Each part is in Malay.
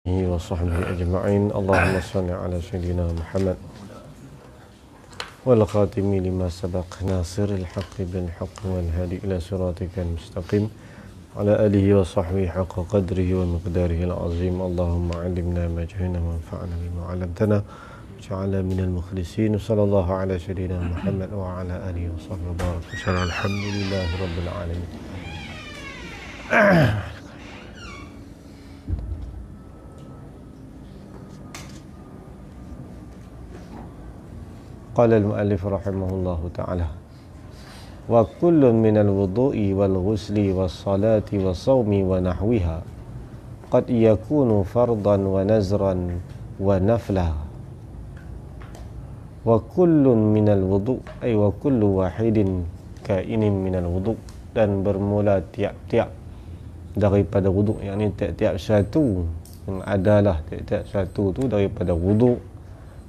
وصحبه أجمعين. اللهم صل على سيدنا محمد والخاتم لما سبق ناصر الحق بالحق والهادي إلى صراطك المستقيم على آله وصحبه حق قدره ومقداره العظيم. اللهم علمنا ما جهلنا وانفعنا بما علمتنا واجعلنا من المخلصين. صلى الله على سيدنا محمد وعلى آله وصحبه وبارك وسلم. الحمد لله رب العالمين. قال المؤلف رحمه الله تعالى: وكل من الوضوء والغسل والصلاة والصوم ونحوها قد يكون فرضا ونزرا ونفلا. وكل من الوضوء أي وكل واحد كائن من الوضوء, dan bermula tiap-tiap daripada wuduk, yakni tiap-tiap satu yang adalah tiap-tiap satu tu daripada wuduk.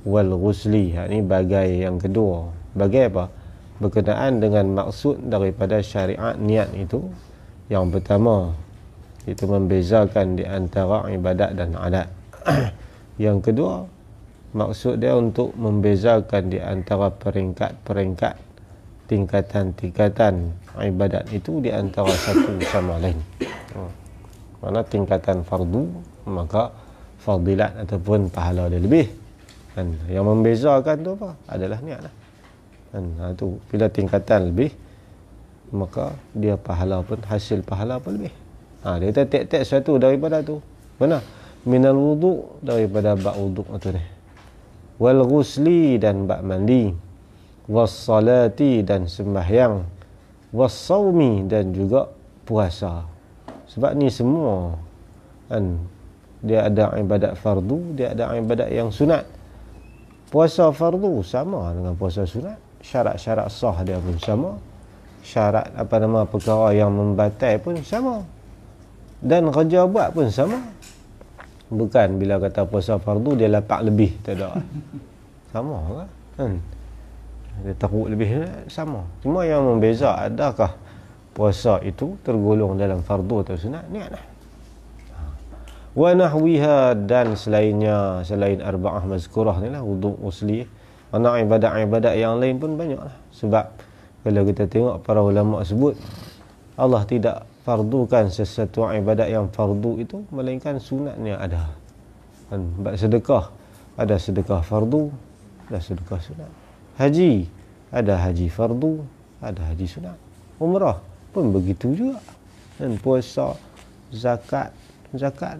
Wal ghusli, yakni bagai yang kedua. Bagai apa? Berkenaan dengan maksud daripada syariat niat itu. Yang pertama, itu membezakan di antara ibadat dan adat. Yang kedua, maksud dia untuk membezakan di antara peringkat-peringkat, tingkatan-tingkatan ibadat itu di antara satu sama lain. Mana tingkatan fardu, maka fadilat ataupun pahala dia lebih. Dan yang membezakan tu apa? Adalah niat lah. Dan tu bila tingkatan lebih, maka dia pahala pun, hasil pahala pun lebih. Dia kata tiap-tiap satu daripada tu. Mana? Minal wuduk, daripada bab wuduk tu ni. Wal ghusli, dan bab mandi. Was salati, dan sembahyang. Was saumi, dan juga puasa. Sebab ni semua kan, dia ada ibadat fardu, dia ada ibadat yang sunat. Puasa fardu sama dengan puasa sunat. Syarat-syarat sah dia pun sama. Syarat perkara yang membatal pun sama. Dan kerja buat pun sama. Bukan bila kata puasa fardu dia lapak lebih, tak ada. Sama kan? Dia teruk lebih, sama. Cuma yang membeza, adakah puasa itu tergolong dalam fardu atau sunat? Niat lah. Wa nahwiha, dan selainnya, selain arba'ah mazkurah ni lah, wuduk, usli, mana ibadat-ibadat yang lain pun banyak lah. Sebab kalau kita tengok para ulama sebut, Allah tidak fardukan sesuatu ibadat yang fardu itu melainkan sunatnya ada. Dan bab sedekah, ada sedekah fardu, ada sedekah sunat. Haji, ada haji fardu, ada haji sunat. Umrah pun begitu juga. Dan puasa, zakat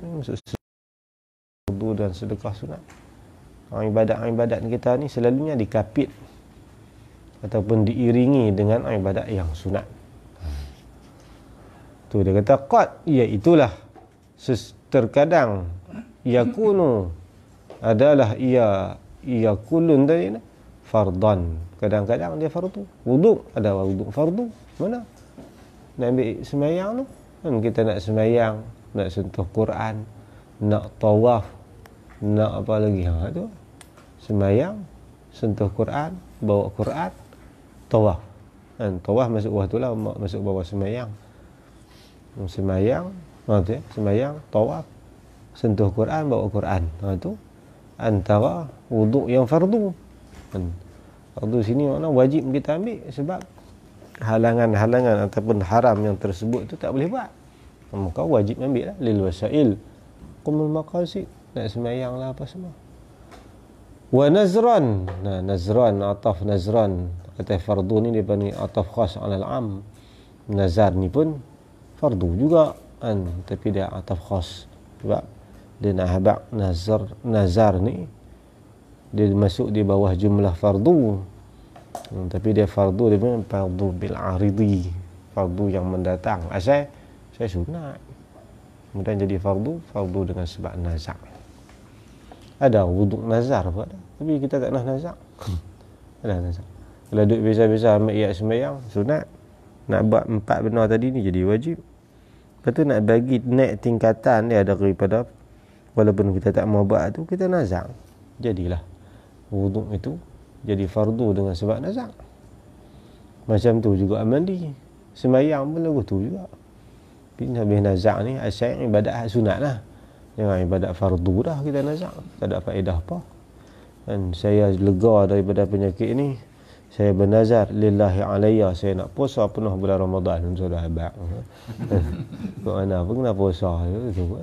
ni masuk fardu dan sedekah sunat. Ibadat-ibadat kita ni selalunya dikapit ataupun diiringi dengan ibadat yang sunat. Tu dia kata qad, iaitulah terkadang yakunu, adalah ia kulun tadi ni fardan, kadang-kadang dia fardu. Wuduk, ada wuduk fardu. Mana nak ambil sembahyang tu kan, kita nak sembahyang, nak sentuh Quran, nak tawaf, nak apa lagi, tu sembahyang, sentuh Quran, bawa Quran, tawaf. Kan tawaf masuk bawah tu lah, masuk bawah sembahyang. Sembahyang, sembahyang, tawaf, sentuh Quran, bawa Quran. Tu antara wuduk yang fardu. Kan fardu sini makna wajib kita ambil, sebab halangan-halangan ataupun haram yang tersebut tu tak boleh buat. Maka wajib ambil lah. Lil wasail qumul maqasid, nak sembahyang lah apa semua. Wa nazran, nazran, ataf nazran, kata fardu ni dia panggil ataf khas alal am. Nazar ni pun fardu juga kan, tapi dia ataf khas. Sebab dia nak habaq nazar ni dia masuk di bawah jumlah fardu. Tapi dia fardu, dia memang fardu bil aridi, fardu yang mendatang. Asal saya sunat, kemudian jadi fardu dengan sebab nazar. Ada wuduk nazar pun ada, tapi kita tak nak nazar. Ada nazar. Kalau duduk biasa-biasa ambil iat sembahyang sunat, nak buat 4 benda tadi ni jadi wajib. Lepas tu nak bagi naik tingkatan dia daripada, walaupun kita tak mau buat tu, kita nazar, jadilah wuduk itu jadi fardu dengan sebab nazar. Macam tu juga mandi, sembahyang pun lagu tu juga. Habis nazar ni asal ibadat sunat lah. Jangan ibadat fardu dah kita nazak, tak ada faedah apa. Dan saya lega daripada penyakit ni, saya bernazar lillahi alayya, saya nak puasa penuh bulan Ramadan. Sudah abang. Kok mana pun kena puasa tu.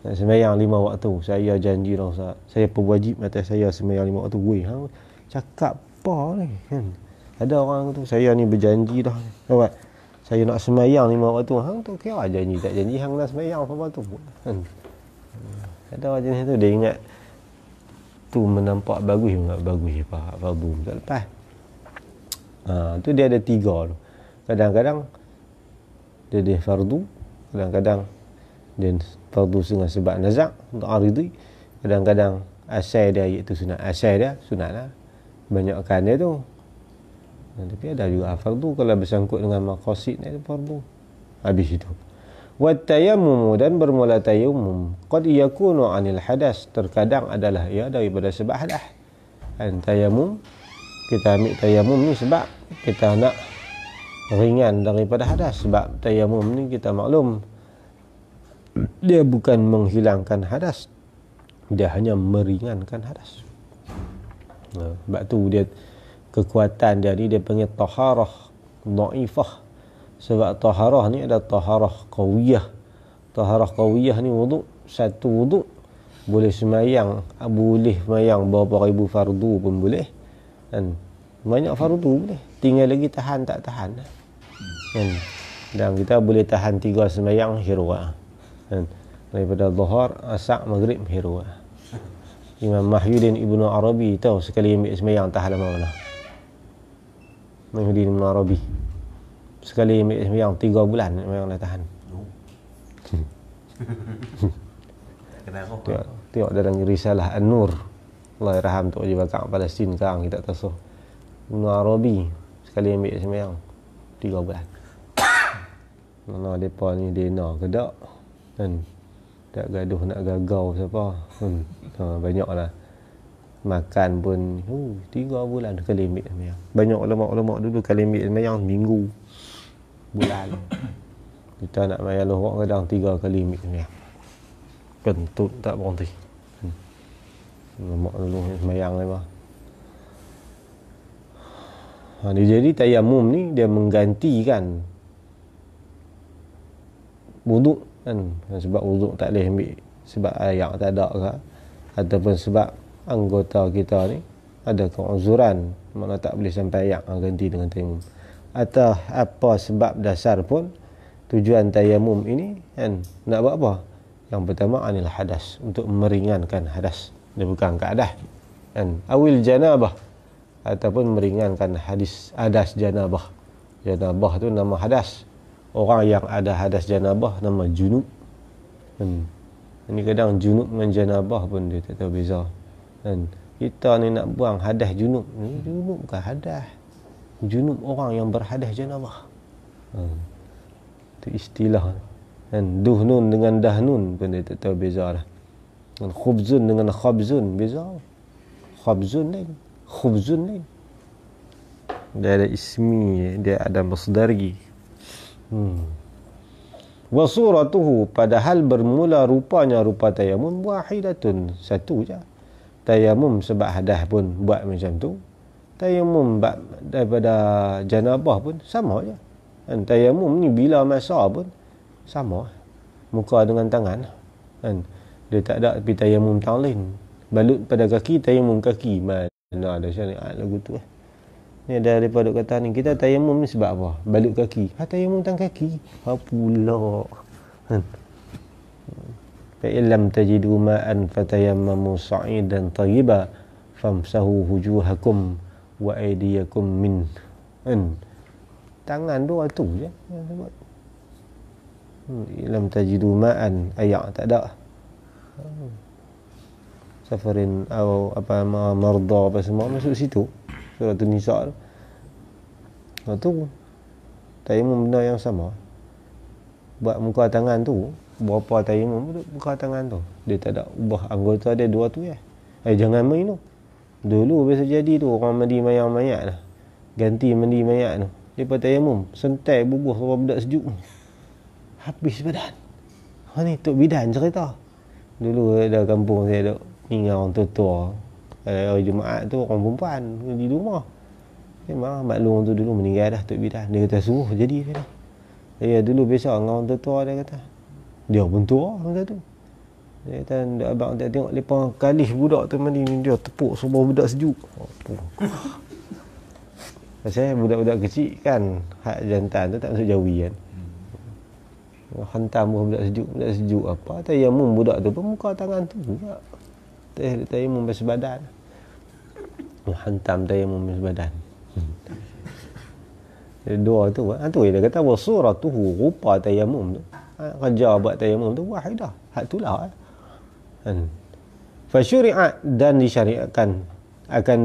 Nak sembahyang 5 waktu. Saya janji dah Ustaz. Saya pewajib atas saya sembahyang 5 waktu. Weh, hang cakap apa ni? Kan? Ada orang tu, saya ni berjanji dah. Nampak? Saya nak sembahyang 5 waktu. Hang tu kira janji tak janji hang nak sembahyang apa tu. Kan? Ada orang jenis tu dia ingat tu menampak bagus, enggak bagus apa fardu tak lepas. Tu dia ada 3 tu. Kadang-kadang dia fardu, kadang-kadang dia fardu dengan sebab nazak untuk aridi, kadang-kadang asal dia iaitu sunat. Asal dia sunat lah. Banyakkan dia tu. Tapi ada juga fardu kalau bersangkut dengan maqasid itu fardu. Habis itu. Wat tayammum, dan bermula tayammum qad yakunu 'anil hadas, terkadang adalah ia daripada sebab hadas. Dan tayammum, kita ambil tayammum ni sebab kita nak ringan daripada hadas. Sebab tayammum ni kita maklum dia bukan menghilangkan hadas, dia hanya meringankan hadas. Sebab tu dia kekuatan dia ni dia panggil taharah dhaifah. Sebab taharah ni ada taharah qawiyah. Taharah qawiyah ni wuduk, satu wuduk boleh semayang, boleh semayang berapa ribu fardu pun boleh. Dan banyak fardu boleh. Tinggal lagi tahan tak tahan. Dan kita boleh tahan 3 semayang hirwa. Daripada Zuhur, Asar, Maghrib, hirwa. Imam Mahyuddin Ibnu Arabi tahu sekali ambil semayang tahan lama mana? Mahyuddin Ibnu Arabi sekali ambil semayang 3 bulan memang dah tahan. Tengok dalam risalah An-Nur, Allah yarham Tok Haji Bakar Palestin sekarang kita tahu. Ibnu Arabi sekali ambil semayang 3 bulan. Mana depa ni dena ke tak? Kan tak gaduh nak gagau siapa. Banyaklah. Makan pun 3 bulan sekali ambil semayang. Banyak ulama-ulama dulu kali ambil semayang minggu, bulan. Kita nak mayang lohok kadang 3 kali ambil semayang. Kentut tak berhenti. Ulama dulu semayang apa. Jadi tayammum ni dia menggantikan wuduk kan. Sebab wuduk tak boleh ambil sebab air tak ada ke, ataupun sebab anggota kita ni ada keuzuran, mana tak boleh sampai air, ganti dengan tayammum. Atau apa sebab dasar pun tujuan tayammum ini kan nak buat apa? Yang pertama anil hadas, untuk meringankan hadas. Dia bukan keadah kan. Awil janabah, ataupun meringankan hadas janabah. Janabah tu nama hadas. Orang yang ada hadas janabah nama junub. Ini kadang junub dengan janabah pun dia tak tahu beza. Dan kita ni nak buang hadas junub. Ni junub bukan hadas. Junub orang yang berhadas janabah. Itu istilah. Dan duhnun dengan dahnun pun dia tak tahu beza lah. Dan khubzun dengan khabzun beza. Khabzun lain, khubzun lain. Dia ada ismi, dia ada masdari. Wa suratuhu, padahal bermula rupanya rupa tayammum wahidatun, satu je. Tayammum sebab hadas pun buat macam tu. Tayammum daripada janabah pun sama je. Dan tayammum ni bila masa pun sama. Muka dengan tangan. Dan dia tak ada tapi tayammum tangan lain. Balut pada kaki, tayammum kaki. Mana ada syariat lagu tu Ni ada daripada kata ni, kita tayammum ni sebab apa? Balut kaki. Tayammum tangan kaki. Pula. Fa illam tajidu ma'an fatayammamu sa'idan tayyiba famsahu wujuhakum wa aydiyakum min. Tangan tu je. Illam tajidu ma'an, ayak tak ada. Safarin atau apa marda apa semua masuk situ. Surah An-Nisa tu. Tayammum benda yang sama. Buat muka tangan tu, berapa tayammum muka tangan tu. Dia tak ada ubah anggota dia 2 tu ya. Jangan main tu. Dulu biasa jadi tu orang mandi mayat-mayat lah. Ganti mandi mayat tu. Depa tayammum, sentai bubuh sama budak sejuk. Habis badan. Ni Tok Bidan cerita. Dulu ada kampung saya duk tinggal orang tua-tua. Hari Jumaat tu orang perempuan di rumah. Memang maklum tu dulu meninggal dah, Tok Bidah. Dia kata suruh jadi dia. Saya dulu biasa dengan orang tua dia kata. Dia pun tua masa tu. Dia kata abang tak tengok lepas kalih budak tu mandi ni dia tepuk semua budak sejuk. Pasal budak-budak kecil kan hak jantan tu tak masuk jawi kan. Hantam budak sejuk apa tayamum budak tu pun muka tangan tu juga. Tayamum basuh badan. Hantam tayamum basuh badan. Dua tu dia kata wasuratuhu rupa tayamum tu. Kerja buat tayamum tu wahidah. Hak tulah kan. Fasyuri'at dan disyariatkan akan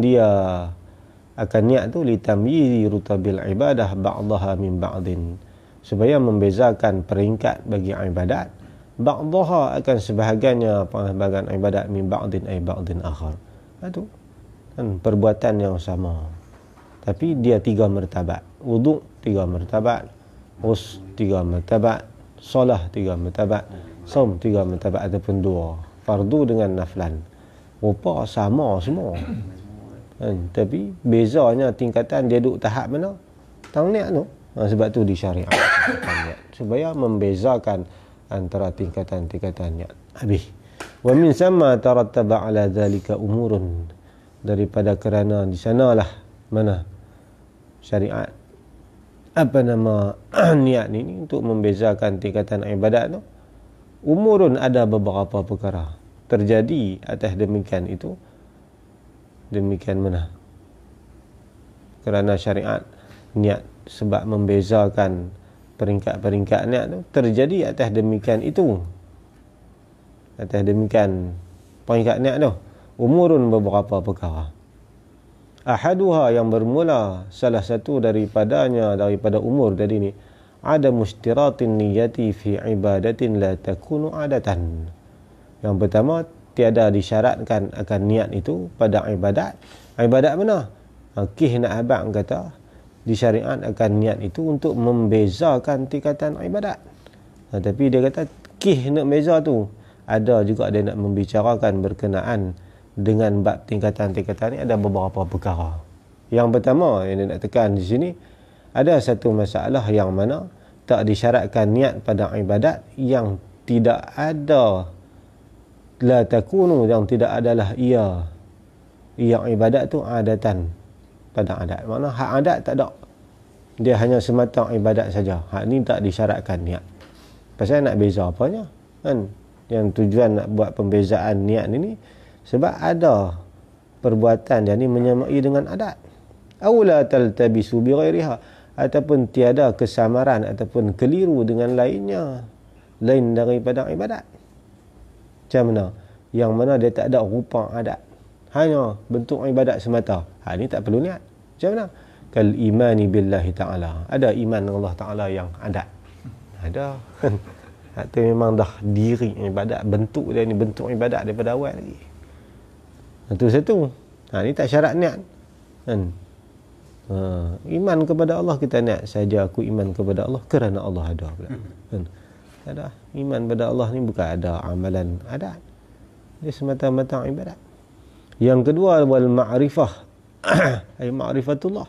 niat tu litamyizi rutabil ibadah ba'daha min ba'din, supaya membezakan peringkat bagi ibadat ba'daha akan sebahagiannya bahagian ibadat min ba'din ay ba'din akhar. Itu kan perbuatan yang sama tapi dia 3 martabat. Wuduk 3 martabat, us 3 martabat, solah 3 martabat, saum 3 martabat ataupun 2. Fardu dengan naflan rupa sama semua kan? Tapi bezanya tingkatan dia duduk tahap mana tang niat tu. Sebab tu disyariatkan niat supaya membezakan antara tingkatan-tingkatan niat. Habis. Wa min samma tarattaba ala zalika umurun, daripada kerana di sanalah mana syariat apa nama niat ni untuk membezakan tingkatan ibadat tu. Umurun ada beberapa perkara terjadi atas demikian itu. Demikian mana? Kerana syariat niat sebab membezakan peringkat-peringkat niat tu terjadi atas demikian itu. Atas demikian peringkat niat tu. Umurun beberapa perkara. Ahaduha yang bermula salah satu daripada umur tadi ni ada mustiratin niyati fi ibadatin la takunu adatan. Yang pertama, tiada disyaratkan akan niat itu pada ibadat. Ibadat mana? Kih nak abang kata disyariat akan niat itu untuk membezakan tingkatan ibadat. Tapi dia kata kih nak beza tu ada juga dia nak membicarakan berkenaan dengan bab tingkatan-tingkatan ni ada beberapa perkara. Yang pertama yang dia nak tekan di sini ada satu masalah yang mana tak disyaratkan niat pada ibadat yang tidak ada la takunu, yang tidak adalah ia ibadat tu adatan pada adat. Makna hak adat tak ada. Dia hanya semata ibadat saja. Hak ni tak disyaratkan niat. Pasal nak beza apanya? Kan? Yang tujuan nak buat pembezaan niat ni sebab ada perbuatan dia ni menyamai dengan adat. Aula taltabisu bi ghairiha, ataupun tiada kesamaran ataupun keliru dengan lainnya lain daripada ibadat. Macam mana? Yang mana dia tak ada rupa adat, hanya bentuk ibadat semata. Ini tak perlu niat. Macam mana? Kal imani billahi ta'ala. Ada iman dengan Allah Ta'ala yang adat. Ada. Itu memang dah diri ibadat. Bentuk dia ni bentuk ibadat daripada awal lagi. Itu satu. Ini tak syarat niat. Kan? Iman kepada Allah kita niat saja. Aku iman kepada Allah kerana Allah ada. Kan? Ada. Iman pada Allah ni bukan ada amalan adat. Dia semata-mata ibadat. Yang kedua wal ma'rifah. Ay ma'rifatullah.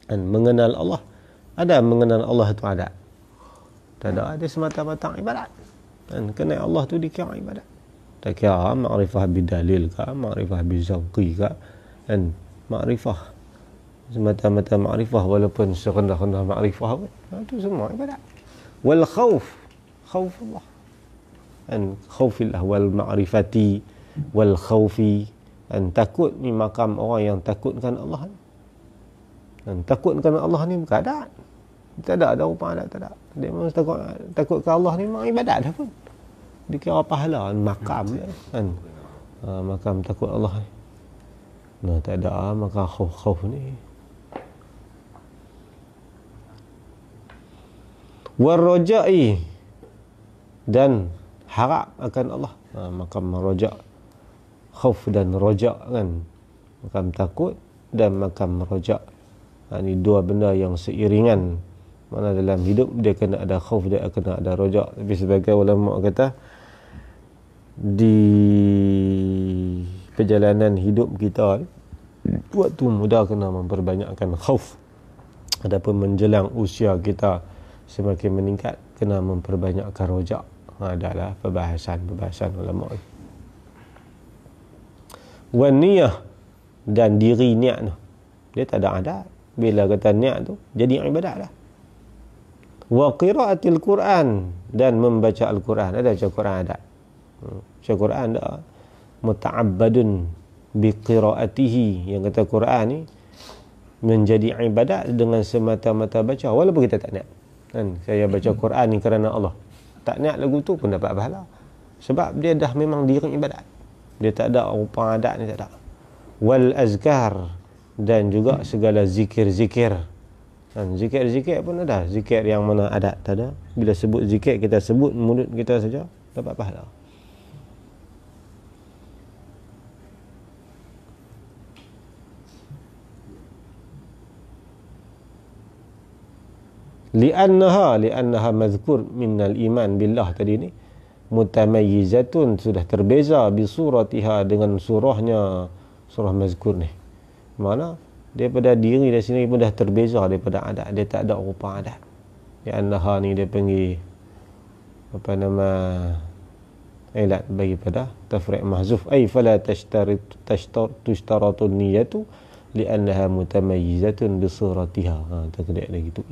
Dan mengenal Allah. Ada mengenal Allah itu adat. Tak ada. Dia semata-mata ibadat. Dan kenal Allah tu dikira ibadat. Tak kira ma'rifah bidalil ke, ma'rifah bizawqi ke. Dan ma'rifah semata-mata ma'rifah walaupun serendah-rendah ma'rifah pun. Itu semua ibadat. Wal khawf, khawfullah. Dan khawfillah wal ma'rifati wal khawfi. Dan takut ni makam orang yang takutkan Allah. Dan takutkan Allah ni bukan adat. Tak ada rupa adat, tak ada. Dia memang takutkan Allah ni memang ibadat dah pun. Dikira pahala makam dia kan. Makam takut Allah ni. Nah, tak ada makam khauf ni. Warraja'i, dan harap akan Allah. Makam raja, khauf dan raja kan. Makam takut dan makam raja. Ini dua benda yang seiringan. Mana dalam hidup dia kena ada khauf, dia kena ada raja. Tapi sebagai ulama kata di perjalanan hidup kita, waktu muda kena memperbanyakkan khauf. Adapun menjelang usia kita semakin meningkat, kena memperbanyakkan rojak. Adalah perbahasan ulama. Wan niyah, dan diri niat tu, dia tak ada adat. Bila kata niat tu jadi ibadat dah. Wa qiraatil Quran, dan membaca Al-Quran. Ada baca Quran adat. Baca Quran dah muta'abbadun bi qiraatihi, yang kata Quran ni menjadi ibadat dengan semata-mata baca, walaupun kita tak niat. Kan, saya baca Quran ni kerana Allah, tak niat lagu tu pun dapat pahala, sebab dia dah memang diri ibadat. Dia tak ada rupa adat ni, tak ada. Wal azkar, dan juga segala zikir-zikir. Dan zikir-zikir pun ada. Zikir yang mana adat tak ada. Bila sebut zikir, kita sebut mulut kita saja, dapat pahala. li'annaha mazkur minnal iman billah tadi ni, mutamayyizatun, sudah terbeza, bi suratiha, dengan surahnya, surah mazkur ni. Mana daripada diri dari sini pun dah terbeza daripada adat. Dia tak ada rupa adat. Li'annaha ni dia panggil apa nama, ilat bagi pada tafri' mahzuf, ay fala tushtaratun niyatu li'annaha mutamayyizatun bi suratiha. Tak lagi tu.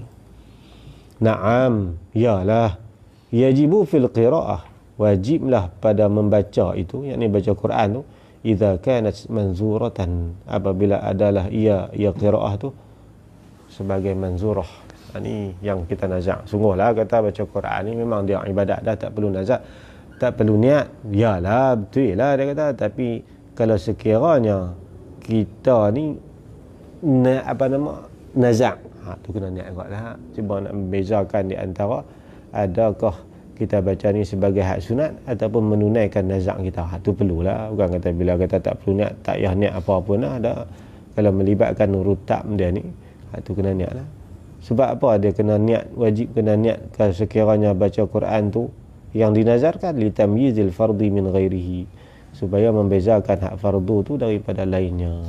Naam, yalah, yajibu fil qiraah, wajiblah pada membaca itu, yakni baca Quran tu, idza kanat manzuratan, apabila adalah ia qiraah tu sebagai manzurah. Ini yang kita nazak. Sungguhlah kata baca Quran ni memang dia ibadat dah, tak perlu nazak, tak perlu niat. Yalah, betul lah dia kata, tapi kalau sekiranya kita ni nazak, tu kena niat juga lah. Cuba nak membezakan di antara adakah kita baca ni sebagai hak sunat ataupun menunaikan nazak kita. Tu perlulah. Bukan kata bila kata tak perlu niat, tak payah niat apa-apa lah. Kalau melibatkan rutab dia ni, tu kena niat lah. Sebab apa dia kena niat, wajib kena niat kalau sekiranya baca Quran tu yang dinazarkan, litamyizil fardhi min ghairihi, supaya membezakan hak fardu tu daripada lainnya.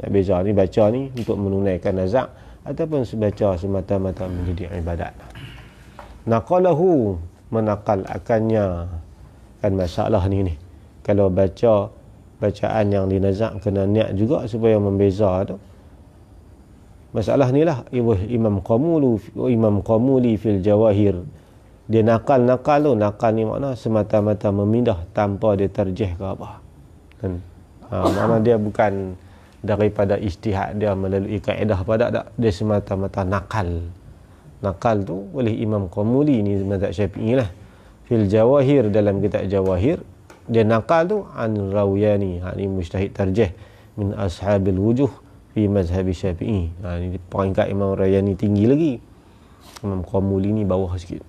Nak beza ni, baca ni untuk menunaikan nazak ataupun sebaca semata-mata menjadi ibadat. Naqalahu, menakal akannya. Kan masalah ni. Kalau baca bacaan yang dinazak, kena niat juga supaya membeza tu. Masalah ni lah Imam Qamuli fil Jawahir. Dia nakal tu. Nakal ni makna semata-mata memindah tanpa dia tarjih ke apa. Kan? Makna dia bukan daripada ijtihad dia melalui kaedah pada tak, dia semata-mata nakal tu oleh Imam Qamuli ni, mazhab Syafi'i lah. Fil Jawahir, dalam kitab Jawahir, dia nakal tu an Rawiyani, ni mujtahid tarjih min ashabil wujuh fi mazhab Syafi'i. Ni peringkat Imam Rawiyani tinggi lagi, Imam Qamuli ni bawah sikit.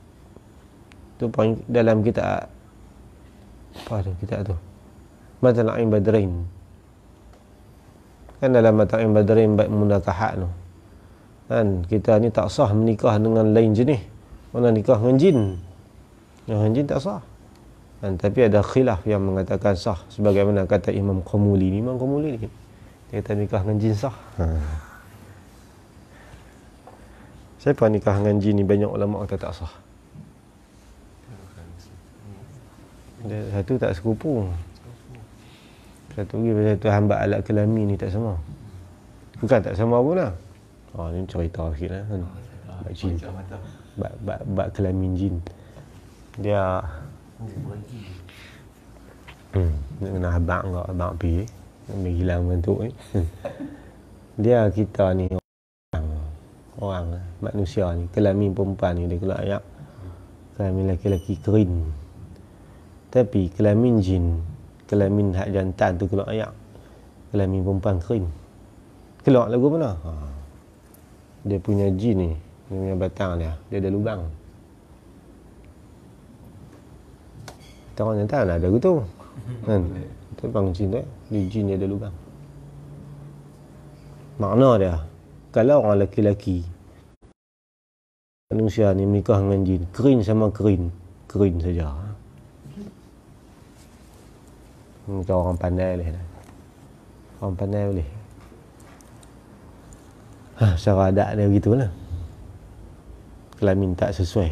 Tu dalam kitab apa tu, kitab tu Matla'i Badrain. Kan dalam Matla'i Badrain bab munakahat tu, kan kita ni tak sah menikah dengan lain jenis. Mana nikah dengan jin, yang jin tak sah. Kan, tapi ada khilaf yang mengatakan sah, sebagaimana kata Imam Qamuli ni. Imam Qamuli ni dia kata nikah dengan jin sah. Siapa nikah dengan jin ni, banyak ulama kata tak sah. Satu tak sekupu, satu lagi satu hamba alat kelamin ni tak sama. Bukan tak sama pun lah. Ni cerita sikit lah kan. Bak jin, bak kelamin jin. Dia nak kena abang ke, abang pergi ambil hilang bentuk ni. Dia kita ni orang manusia ni, kelamin perempuan ni dia keluar ayak, kelamin lelaki-lelaki kering. Tapi kelamin jin, kelamin hak jantan tu keluar ayak, kelamin perempuan kering. Keluar lagu mana? Dia punya jin ni, dia punya batang dia ada lubang. Kita orang jantan ada lagu tu kan, tu bang jin tu, di jin dia ada lubang. Makna dia, kalau orang lelaki-lelaki manusia ni menikah dengan jin, kering sama kering saja. Nikah orang pandai boleh dah. Orang pandai boleh. Secara adat dia begitulah. Kelamin tak sesuai,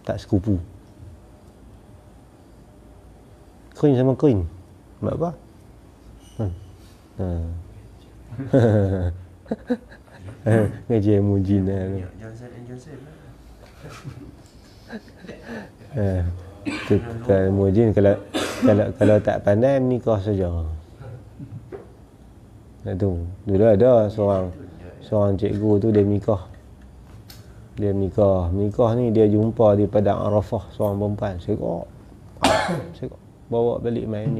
tak sekupu. Koin sama koin. Buat apa? Ngaji emoji lah. Johnson and Johnson. Tukar emoji kalau tak pandai menikah saja. Tu dulu ada seorang cikgu tu dia menikah ni dia jumpa di padang Arafah seorang perempuan segak bawa balik main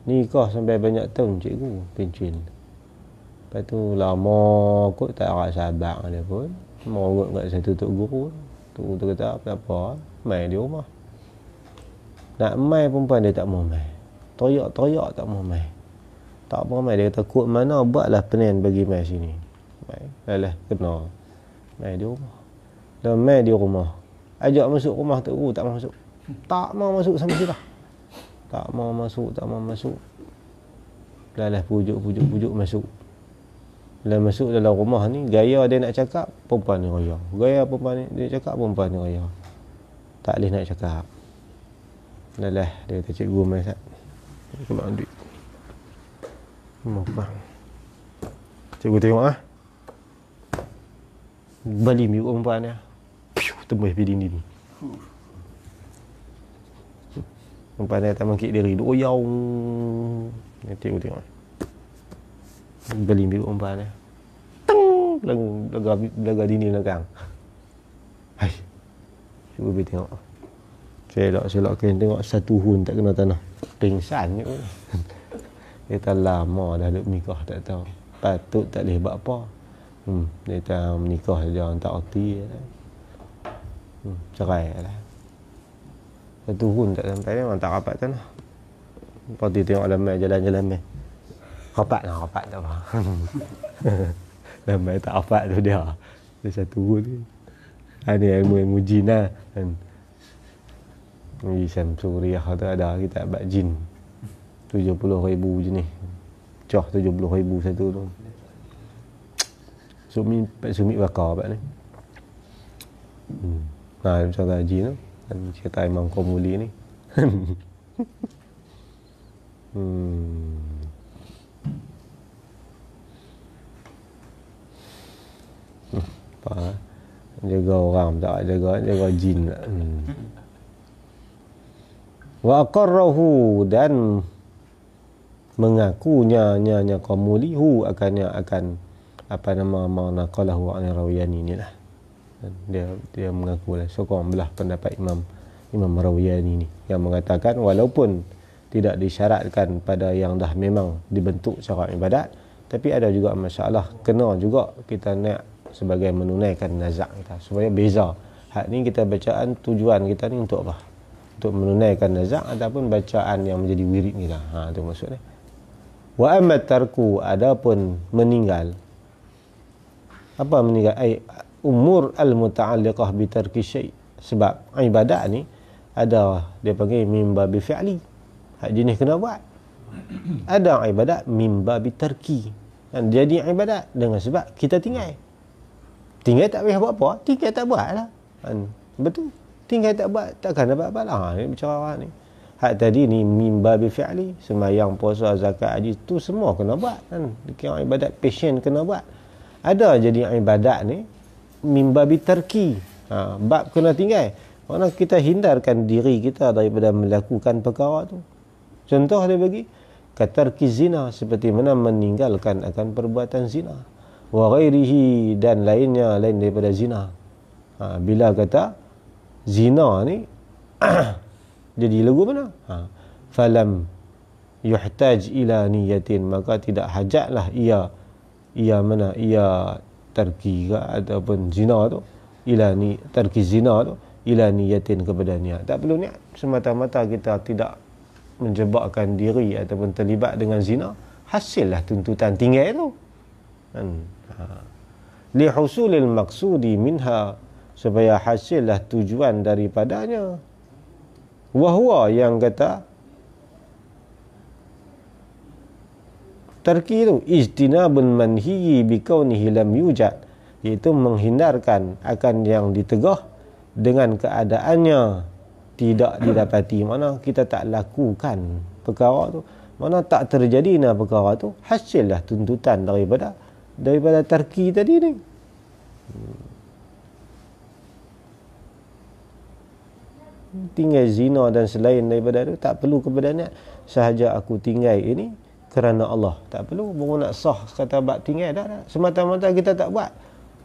nikah sampai banyak tahun cikgu pencin. Lepas tu lama kot tak ada sahabat dia pun mau urut kat satu tok guru tu kata apa main di rumah nak main perempuan dia tak mau main teriak tak mau main dia kata kut mana buatlah penan bagi main sini main kena main di rumah dah main di rumah ajak masuk rumah tok guru tak mau masuk sama kita tak mau masuk dah pujuk masuk. Bila masuk dalam rumah ni, gaya dia nak cakap, perempuan ni raya. Gaya perempuan ni, dia cakap, perempuan ni raya. Tak boleh nak cakap. Dah, dia kata cikgu main sat. Keluar duit. Apa? Cikgu tengok ah. Balik miut perempuan dia. Tembus pergi dinding. Perempuan dia tak mengkik diri. Doyau. Cikgu tengok. Beli miut perempuan dia. Teng! Belaga dinding belakang. Hai. Cuba pergi tengok. Selok kain tengok satu hun tak kena tanah. Pingsan je. Dia tak lama dah duduk menikah tak tahu. Patut tak boleh buat apa. Dia tak menikah saja tak erti. Cerai lah. Satu hun tak sampai memang tak rapat tanah. Lepas tu tengok lamai jalan-jalan main. Rapat tak apa. Lamai tak rapat tu dia. Dia satu hun ni. Ini ilmu jin lah. Di Syamsuriah tu ada kitab bab jin. 70,000 jenis. Cah 70,000 satu tu. Sumi bakar bab ni. Nah, macam jin tu. Dan cerita Imam Qamuli ni. Apa? Jaga orang tak jaga jin. Wa aqarrahu dan mengakunya Qamuli hu akan apa nama manaqalahu an Rawiyani ni lah. Dia mengakulah sokong belah pendapat Imam Rawiyani ni yang mengatakan walaupun tidak disyaratkan pada yang dah memang dibentuk cara ibadat, tapi ada juga masalah kena juga kita nak sebagai menunaikan nazak kita supaya beza. Hak ni kita bacaan tujuan kita ni untuk apa? Untuk menunaikan nazak ataupun bacaan yang menjadi wirid kita. Tu maksudnya. Wa amma tarku adapun meninggal. Apa meninggal? Ai umur al-muta'alliqah bi tarki syai'. Sebab ibadat ni ada dia panggil min babi fi'li. Hak jenis kena buat. Ada ibadat min babi tarki. Dan jadi ibadat dengan sebab kita tinggal. Tinggal tak payah buat apa, tinggal tak buat lah. Betul. Tinggal tak buat, takkan dapat pahala. Ini bicara orang ni. Hak tadi ni min babi fi'li, sembahyang, puasa, zakat, haji tu semua kena buat kan. Kira ibadat passion kena buat. Ada jadi ibadat ni min babi tarki. Bab kena tinggal. Mana kita hindarkan diri kita daripada melakukan perkara tu. Contoh dia bagi katarki zina, seperti mana meninggalkan akan perbuatan zina. Wa ghairihi dan lainnya lain daripada zina. Bila kata zina ni jadi lagu mana? Falam yuhtaj ila niyatin, maka tidak hajatlah ia tarki ataupun zina tu tarki zina tu ila niyatin kepada niat. Tak perlu niat, semata-mata kita tidak menjebakkan diri ataupun terlibat dengan zina, hasillah tuntutan tinggal tu. Li husulil maqsudi minha, supaya hasillah tujuan daripadanya. Wahwa yang kata Tarki tu ijtinabul manhi bi kaunihi lam yujad, iaitu menghindarkan akan yang ditegah dengan keadaannya tidak didapati. Mana kita tak lakukan perkara tu, mana tak terjadi perkara tu, hasillah tuntutan daripada tarki tadi ni. Tinggal zina dan selain daripada itu tak perlu kepada niat. Sahaja aku tinggal ini kerana Allah, tak perlu baru nak sah kata bab tinggal dah. Semata-mata kita tak buat,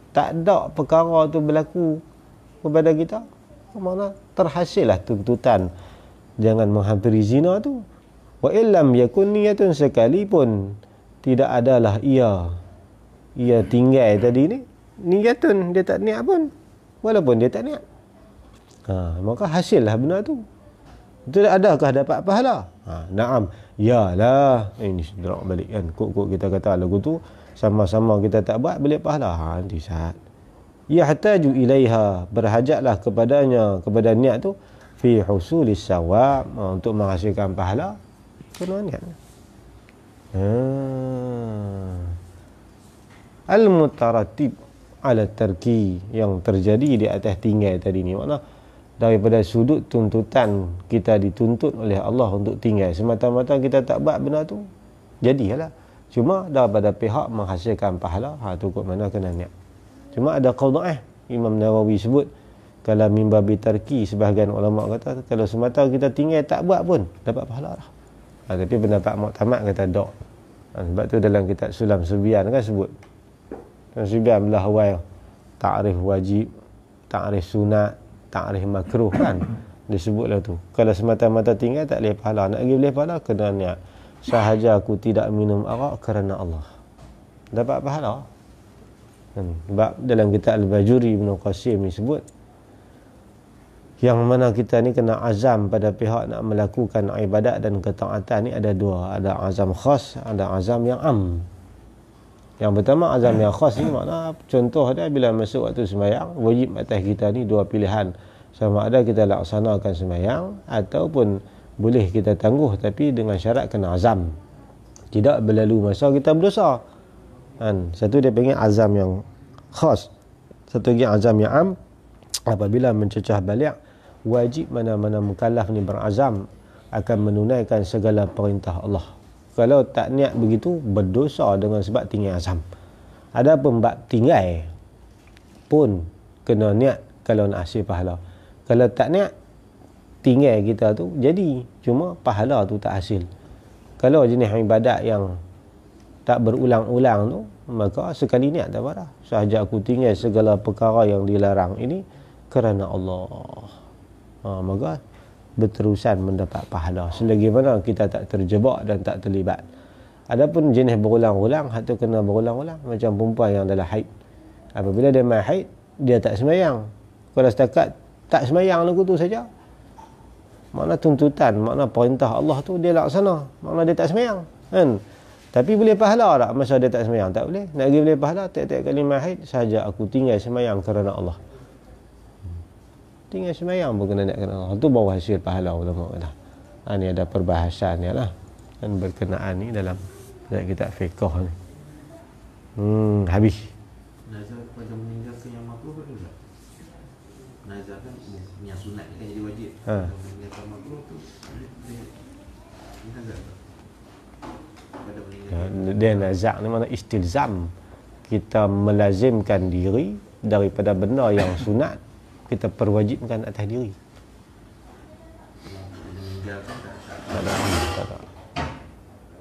tak ada perkara tu berlaku kepada kita, mana terhasillah tuntutan jangan menghampiri zina tu. Wa illam yakun niyatun, sekalipun tidak adalah ia tinggal tadi ni niyatun, dia tak niat pun, walaupun dia tak niat, maka hasillah benda tu. Itu adakah dapat pahala? Naam, yalah. Ini drop balik kan, kok kita kata lagu tu sama-sama kita tak buat boleh pahala. Nanti saat yahtaju ilaiha, berhajatlah kepadanya, kepada niat tu, fi husulis sawab, untuk menghasilkan pahala, kena niat. Al-mutaratib ala tarki, yang terjadi di atas tinggal tadi ni, makna daripada sudut tuntutan kita dituntut oleh Allah untuk tinggal, semata-mata kita tak buat benda tu, jadilah. Cuma daripada pihak menghasilkan pahala, tu kot mana kena niat. Cuma ada qada'ah, Imam Nawawi sebut, kalau mimbabi tarki, sebahagian ulama kata kalau semata kita tinggal tak buat pun dapat pahala lah. Tapi pendapat muktamad kata tak. Sebab tu dalam kitab Sulam Subian kan sebut, Subian belah awal ta'rif wajib, ta'rif sunat, ta'rif makruh kan, disebutlah tu. Kalau semata-mata tinggal tak boleh pahala, nak pergi boleh pahala kena niat. Sahaja aku tidak minum arak kerana Allah, dapat pahala. Sebab dalam kitab Al-Bajuri Ibn Qasim ni sebut, yang mana kita ni kena azam pada pihak nak melakukan ibadat dan ketaatan ni ada dua, ada azam khas, ada azam yang am. Yang pertama azam yang khas ni makna contoh dia bila masuk waktu sembahyang, wajib atas kita ni dua pilihan, sama ada kita laksanakan sembahyang ataupun boleh kita tangguh, tapi dengan syarat kena azam, tidak berlalu masa kita berdosa kan. Satu dia panggil azam yang khas, satu lagi azam yang am. Apabila mencecah balik, wajib mana-mana mukallaf ni berazam akan menunaikan segala perintah Allah. Kalau tak niat begitu, berdosa dengan sebab tinggal azam. Adapun bab tinggal pun kena niat kalau nak hasil pahala. Kalau tak niat, tinggal kita tu jadi, cuma pahala tu tak hasil. Kalau jenis ibadat yang tak berulang-ulang tu, maka sekali niat tak apa dah. Sahaja aku tinggal segala perkara yang dilarang ini kerana Allah, maka berterusan mendapat pahala selagi mana kita tak terjebak dan tak terlibat. Adapun jenis berulang-ulang, itu kena berulang-ulang, macam perempuan yang adalah haid. Apabila dia main haid, dia tak sembahyang. Kalau setakat tak sembahyang lagu tu saja, makna tuntutan, makna perintah Allah tu dia laksana, makna dia tak sembahyang kan. Tapi boleh pahala tak masa dia tak sembahyang? Tak boleh. Nak pergi boleh pahala tiap-tiap kali main haid, sahaja aku tinggal sembahyang kerana Allah. Tinggal sembahyang pun kena niat kerana Allah. Itu baru hasil pahala ulama kata. Ni ada perbahasan ni lah, dan berkenaan ni dalam kitab fiqh ni. Habis. Nazar pada meninggalkan yang makruh betul tak? Nazar kan yang sunat kan jadi wajib. Meninggalkan makruh tu dia nazar tak? Pada meninggalkan. Dia nazar ni mana istilzam. Kita melazimkan diri daripada benda yang sunat, kita perwajibkan atas diri. Meninggalkan Tak ada.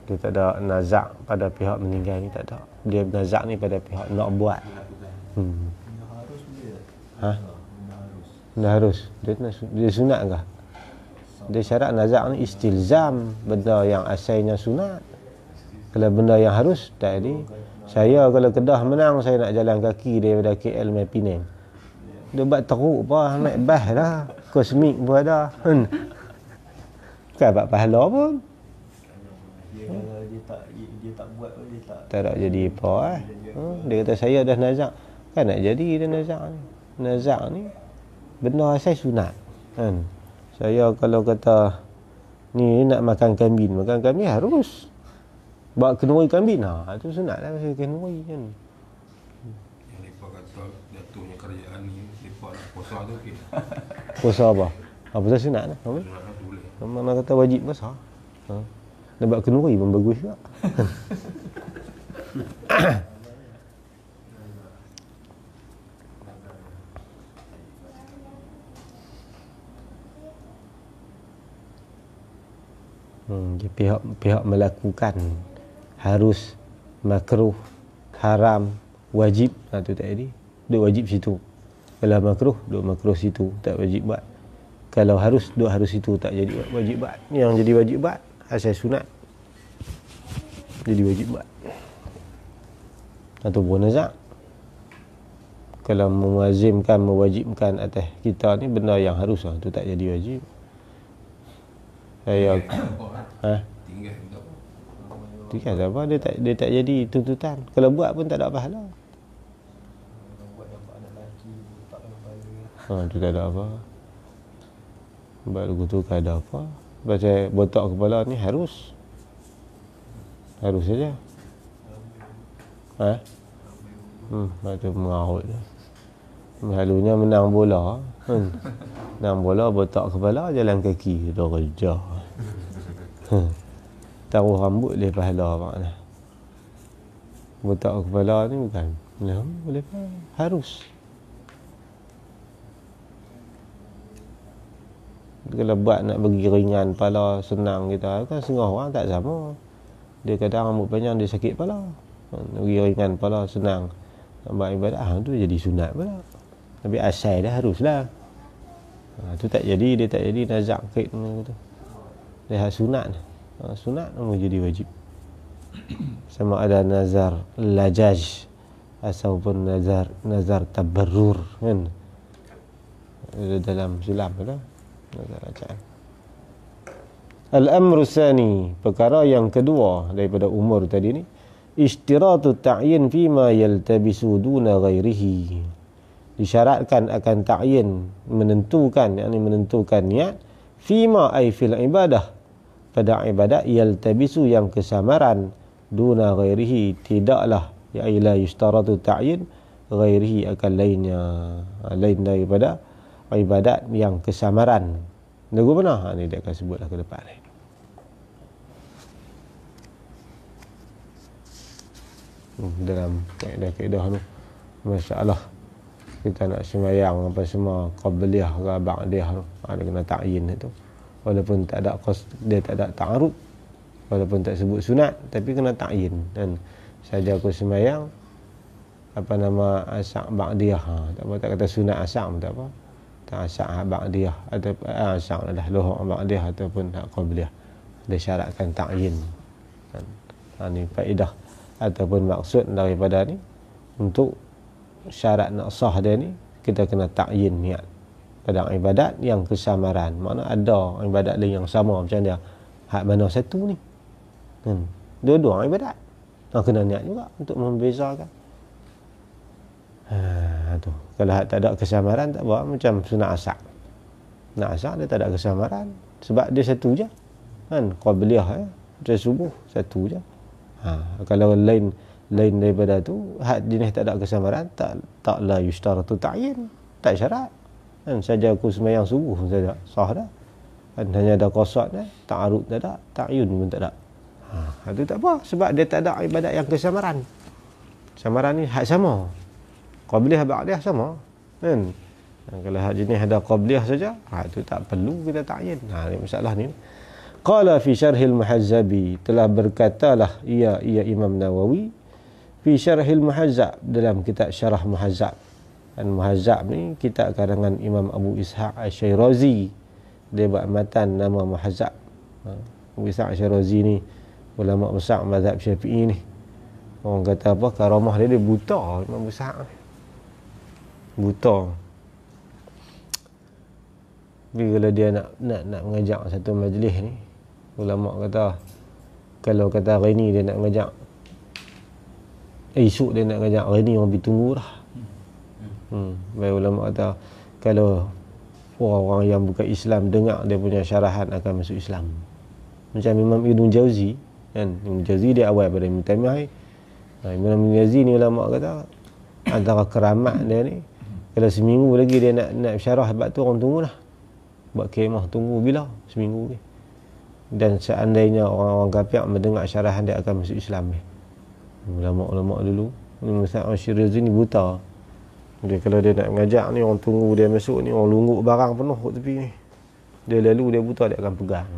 Dia tak ada nazak pada pihak meninggal ni, tak ada. Dia nazak ni pada pihak nak buat. harus boleh. Dah harus. Dia sunat ke? Dia syarat nazak ni istilzam benda yang asalnya sunat. Kalau benda yang harus, tak ada. Saya kalau Kedah menang, saya nak jalan kaki daripada KL mai Penang. Dia buat teruk apa, naik bas lah. Kosmik pun ada. Bukan dapat pahala pun. Dia tak buat pun dia Tak nak jadi apa Dia kata saya dah nazak. Kan nak jadi dia nazak ni. Nazak ni benda asal sunat kan. Saya kalau kata ni nak makan kambing harus. Buat kenduri kambing, itu sunat lah pasal kenduri kan. Yang mereka kata jatuhnya kerajaan ni, mereka nak puasa tu okey. Puasa apa? Puasa sunat lah. Apa? Sunat tu boleh. Mana kata wajib puasa. Nak buat kenduri pun bagus juga. Pihak melakukan harus, makruh, haram, wajib, tu tak jadi. Duk wajib situ. Kalau makruh, duk makruh situ, tak wajib buat. Kalau harus, duk harus situ, tak jadi wajib buat. Yang jadi wajib buat asal sunat, jadi wajib buat. Ataupun nazak. Kalau mewajibkan atas kita ni benda yang harus, tu tak jadi wajib. Saya tinggal tak apa, dia tak jadi tuntutan. Kalau buat pun tak ada pahala. Tu tak ada apa. Buat lagu tu tak ada apa. Pasal botak kepala ni harus saja. Itu mengarut je. Selalunya menang bola, menang bola botak kepala, jalan kaki, dah kerja. Taruh rambut boleh pahala makna. Botak kepala ni bukan boleh pahala, harus. Kalau buat nak bagi ringan kepala, senang kita kan, setengah orang tak sama. Dia kadang rambut panjang dia sakit kepala, bagi ringan kepala, senang nak buat ibadah, tu jadi sunat pula. Tapi asal dah haruslah. Tu tak jadi, dia tak jadi nazak kait tu. Dia sunat. Sunat mau jadi wajib. Sama ada nazar lajaj ataupun nazar tabarrur kan. Dalam Islam tu nazar lajaj. Al-amru tsani, perkara yang kedua daripada umur tadi ni, ishtiratu ta'yin fima yaltabisu duna ghairihi. Disyaratkan akan ta'yin, menentukan, yakni menentukan niat, fima ay fil ibadah, pada ibadat, yaltabisu yang kesamaran, duna ghairihi, tidaklah, ya la yushtaratu ta'yin ghairihi, akan lainnya, lain daripada ibadat yang kesamaran. Lagu mana? Ni dia akan sebutlah ke depan ni. Dalam kaedah tu, masalah kita nak sembahyang apa semua, qabliyah ke ba'diyah tu, ada kena ta'yin itu. Walaupun tak ada dia tak ada ta'arud, walaupun tak sebut sunat, tapi kena ta'yin. Dan saja aku sembahyang apa nama asyak ba'diyah, tak apa, tak kata sunat asyak pun tak apa. Tak asyak ba'diyah atau asyak dah luhur ba'diyah ataupun qabliyah, dia syaratkan ta'yin. Ini faedah ataupun maksud daripada ni, untuk syarat nak sah dia ni, kita kena ta'yin niat pada ibadat yang kesamaran. Makna ada ibadat lain yang sama macam dia, hak mana satu ni, dua-dua ibadat, kena niat juga untuk membezakan. Tu kalau hak tak ada kesamaran, tak apa, macam sunat asyak. Sunat asyak dia tak ada kesamaran sebab dia satu je kan, qabliyah macam subuh satu je. Kalau lain daripada tu, hak jenis tak ada kesamaran, tak la yushtaratu ta'yin, tak syarat kan. Saja aku sembahyang subuh saja sah dah kan, hanya ada qasad dah, ta'arud tak ada, ta'yun pun tak ada. Itu tak apa, sebab dia tak ada ibadat yang kesamaran. Samaran ni hak sama, qabliyah ba'diyah sama kan. Kalau hak jenis ada qabliyah saja, itu tak perlu kita ta'yin. Ni masalah ni. Qala fi syarhil muhazzabi, telah berkatalah ia Imam Nawawi fi syarhil muhazzab, dalam kitab syarah muhazzab. Dan muhazzab ni kitab karangan Imam Abu Ishaq Asy-Syirazi, dia buat matan nama muhazzab. Abu Ishaq Asy-Syirazi ni ulama besar mazhab Syafi'i ni. Orang kata apa, karamah dia buta. Imam Abu Ishaq buta. Tapi kalau dia nak mengajak satu majlis ni, ulama kata, kalau kata hari ni dia nak mengajak, esok dia nak mengajak, hari ni orang pergi tunggu dah. Baik, ulama kata kalau orang-orang yang bukan Islam dengar dia punya syarahan, akan masuk Islam. Macam Imam Ibn Jauzi, kan. Ibn Jauzi dia awal pada Ibn Taimiyah. Ibn Jauzi ni ulama kata antara keramat dia ni, kalau seminggu lagi dia nak syarah bab tu, orang tunggulah. Buat kemah tunggu bila? Seminggu ni. Dan seandainya orang-orang kafir mendengar syarahan, dia akan masuk Islam ni. Ulama-ulama dulu, Ustaz Syirazi ni buta. Dia kalau dia nak mengajar ni, orang tunggu dia masuk ni, orang lungguk barang penuh kat tepi ni. Dia lalu, dia buta, dia akan pegang.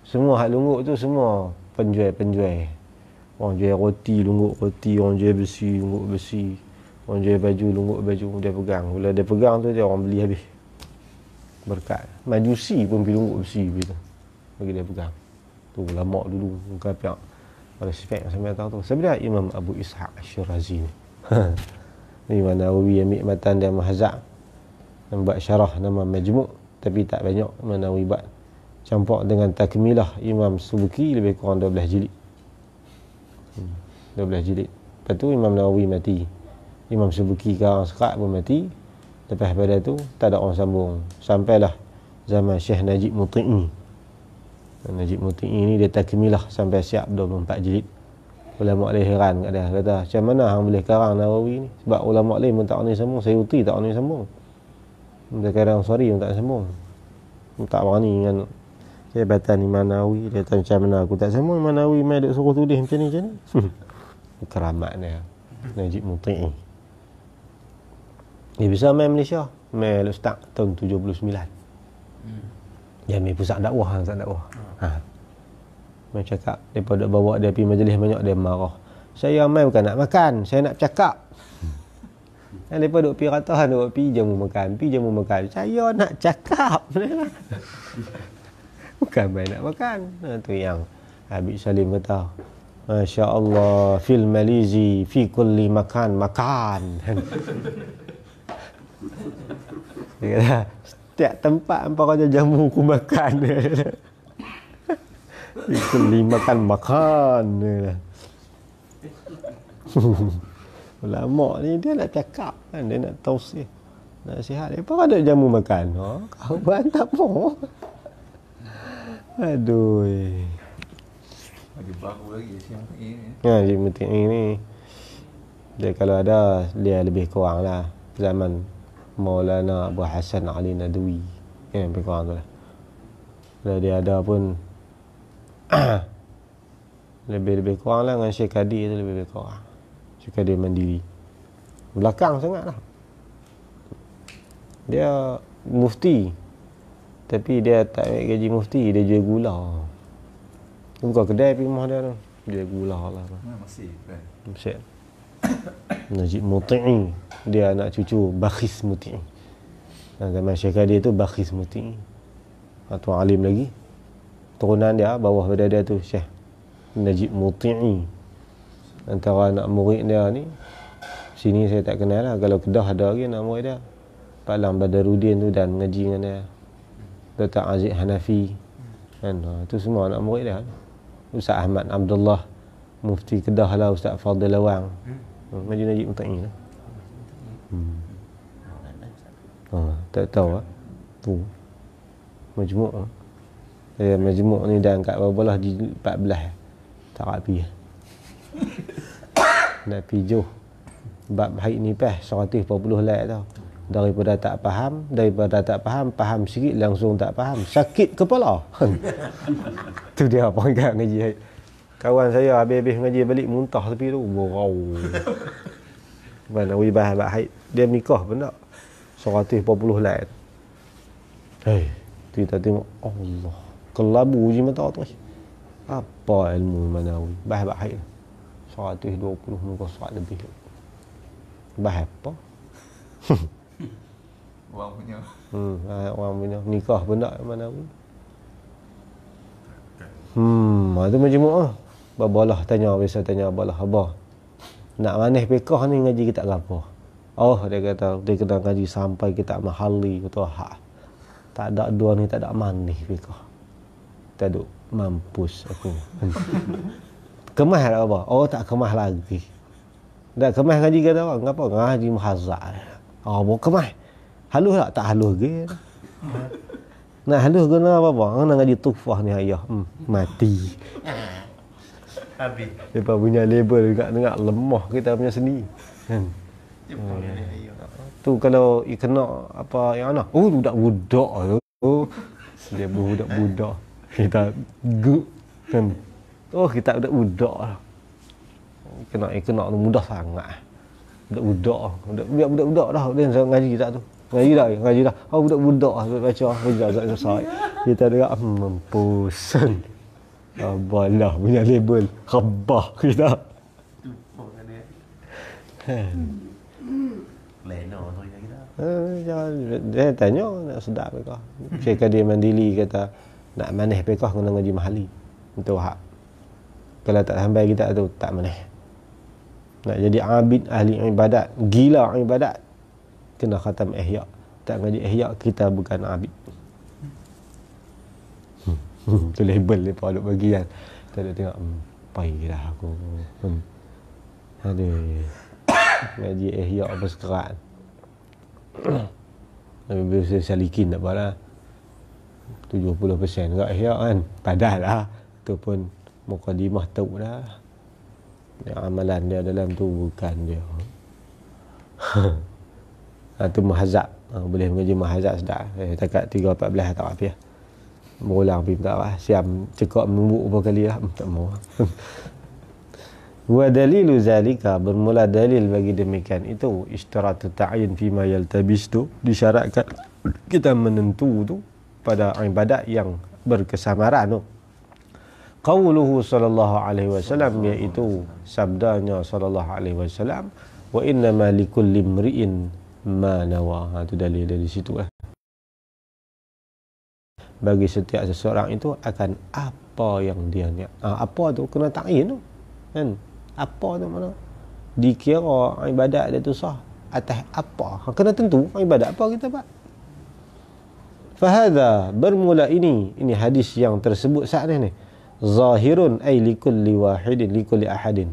Semua hak lungguk tu semua penjual-penjual. Orang jual roti, lungguk roti. Orang jual besi, lungguk besi. Orang jual baju, lungguk baju. Dia pegang. Bila dia pegang tu, dia orang beli habis. Berkat. Majusi pun pergi lungguk besi begitu. Bagi dia pegang. Tu ulama dulu. Kafir. Respect sampai tahu tu. Sebenarnya Imam Abu Ishaq Asy-Syirazi ni. Imam Nawawi ambil matan dia Mahzab. Dan buat syarah nama Majmu'. Tapi tak banyak. Imam Nawawi buat. Campur dengan Takmilah Imam Subki lebih kurang 12 jilid. 12 jilid. Lepas tu Imam Nawawi mati. Imam Subki karang sekat pun mati. Lepas pada tu tak ada orang sambung. Sampailah zaman Syekh Najib Muti'i. Najib Muti'i ni dia takmilah sampai siap 24 jilid. Ulama lain heran kat dia, kata macam mana hang boleh karang Nawawi ni? Sebab ulama lain pun tak boleh sambung, Sayuti tak boleh sambung. Dia kadang sorry pun tak sambung. Tak berani dengan jabatan Imam Nawawi. Dia kata macam mana aku tak sambung, Imam Nawawi mai duk suruh tulis macam ni. Keramat dia Najib Muti'i. Dia bisa main Malaysia, main Ustaz tahun 79. Dia main pusat dakwah, Main cakap, daripada bawa dia pergi majlis banyak, dia marah. Saya main bukan nak makan, saya nak bercakap. Dan mereka duk pergi ratahan, duk pergi jamu makan. Saya nak cakap. Bukan main nak makan. Tu yang Habib Salim kata, Masya Allah, fil Malizi, fi kulli makan. Dia kata, setiap tempat hampa kata jamu ku makan. Kulli makan. Ulama ni dia nak cakap kan, dia nak tausiah, nasihat. Dia pun ada jamu makan. Kau buat tak mau. Aduh. Lagi baru lagi siang ni. Cik Muti'i ni, dia kalau ada, dia lebih kurang lah zaman Maulana Abu Hasan Ali Nadwi. Lebih kurang tu lah. Kalau dia ada pun lebih kurang lah dengan Syekh Kadir tu, lebih kurang. Syekh Kadir Mandiri belakang sangat lah. Dia mufti, tapi dia tak ambil gaji mufti, dia jual gula. Buka kedai pergi rumah dia tu, jual gula lah. Masih kan. Syekh Najib Muti'i, dia anak cucu Bakhis Muti'i. Zaman Syekh Kadir tu Bakhis Muti'i, tuan alim lagi. Turunan dia, bawah pada dia tu Syekh Najib Muti'i. Antara anak murid dia ni, sini saya tak kenal lah. Kalau Kedah ada lagi anak murid dia, Pak Lang Badaruddin tu, dan mengaji dengan dia, Dr. Aziz Hanafi kan. Itu semua anak murid dia. Ustaz Ahmad Abdullah, Mufti Kedah lah, Ustaz Fadil Lawang, mengaji Najib Muti'i lah. Tak tahu lah. Tu Majmu' lah. Majmu' ni dah angkat berapa lah, 14 tak rapi. Nak pijuh bab haid nifas 140 like tau. Daripada tak faham, faham sikit langsung tak faham, sakit kepala. Tu dia peringkat ngaji haid. Kawan saya habis-habis ngaji balik muntah tepi tu. Wow. Mana wibah bab haid. Dia nikah pun tak 140 like. Kita tengok Allah, kelabu je mata tu. Apa ilmu Manawi? Bahas haid 120 muka surat lebih. Bahas apa? Orang punya. Orang punya nikah pun tak Manawi. Itu majmuk ah. Babalah tanya, biasa tanya abalah, abah nak manis fiqh ni ngaji kitab apa? Dia kata dia kena ngaji sampai kitab Mahali atau hak. Tak ada dua ni, tak ada manis fiqh. Tak ada mampus aku. Kemah tak apa? Tak kemah lagi. Dah kemah ngaji kata orang apa? Ngaji muhazzah. Mau kemah. Halus tak? Tak halus ke. Nak halus guna apa? Nak ngaji tufah ni ayah. Mati. Habis. Lepas punya label juga dengar lemah kita punya seni. Kan? Tu kalau kena apa yang mana? Oh, budak-budak tu. Dia budak-budak. Kita guk kan. Oh, kita budak-budak lah. Kena tu mudah sangat. Budak-budak dah. Dia ngaji tak tu. Ngaji dah. Oh, budak-budak lah. Baca selesai. Kita dengar mempusan. Abalah punya label. Khabah kita. Leno tu kita. Dia tanya nak sedap mereka. Syekh Kadir Mandili kata nak maneh mereka kena ngaji mahali. Itu hak. Kalau tak sampai kita tu tak maneh. Nak jadi abid ahli ibadat, gila ibadat, kena khatam ihya. Tak ngaji ihya kita bukan abid. Tu label dia duk bagi kan. Kita duk tengok payah aku. Aduh. Ngaji ihya apa sekarang. Nabi Musa salikin tak apalah. 70% kat ihya kan. Padahal lah tu pun mukadimah tahu dah. Yang amalan dia dalam tu bukan dia. Tu muhazab. Boleh mengaji muhazab sedap. Takat 3-14 tak apa. Berulang pergi tak apa. Siam cekak membuk berapa kali lah. Tak mau. Wa dalilu zalika, bermula dalil bagi demikian itu ishtiratu ta'yin fima yaltabis tu, disyaratkan kita menentu tu pada ibadat yang berkesamaran tu. Qauluhu sallallahu alaihi wasallam, iaitu sabdanya sallallahu alaihi wasallam, wa innama likulli imri'in ma nawa. Itu dalil dari situ lah. Bagi setiap seseorang itu akan apa yang dia niat. Apa tu kena ta'yin tu. Kan? Apa tu mana? Dikira ibadat dia tu sah atas apa? Kena tentu ibadat apa kita buat. Fahadha, bermula ini hadis yang tersebut saat ni. Zahirun ay likulli wahidin likulli ahadin.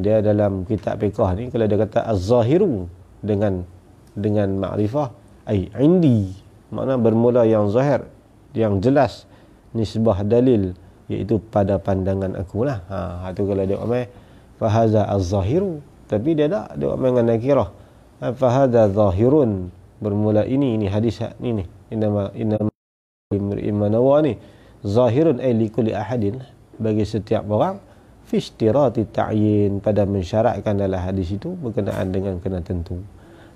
Dia dalam kitab fiqh ni kalau dia kata az-zahiru dengan makrifah ay indi, makna bermula yang zahir, yang jelas, nisbah dalil, iaitu pada pandangan aku lah. Tu kalau dia omel fahaza az-zahiru, tapi dia tak, dia omel dengan nakirah. Fahaza zahirun, bermula ini hadis ni inama imanawa ni zahirun ay likulli ahadin, bagi setiap orang, fi ishtirati ta'yin, pada mensyaratkan dalam hadis itu berkenaan dengan kena tentu.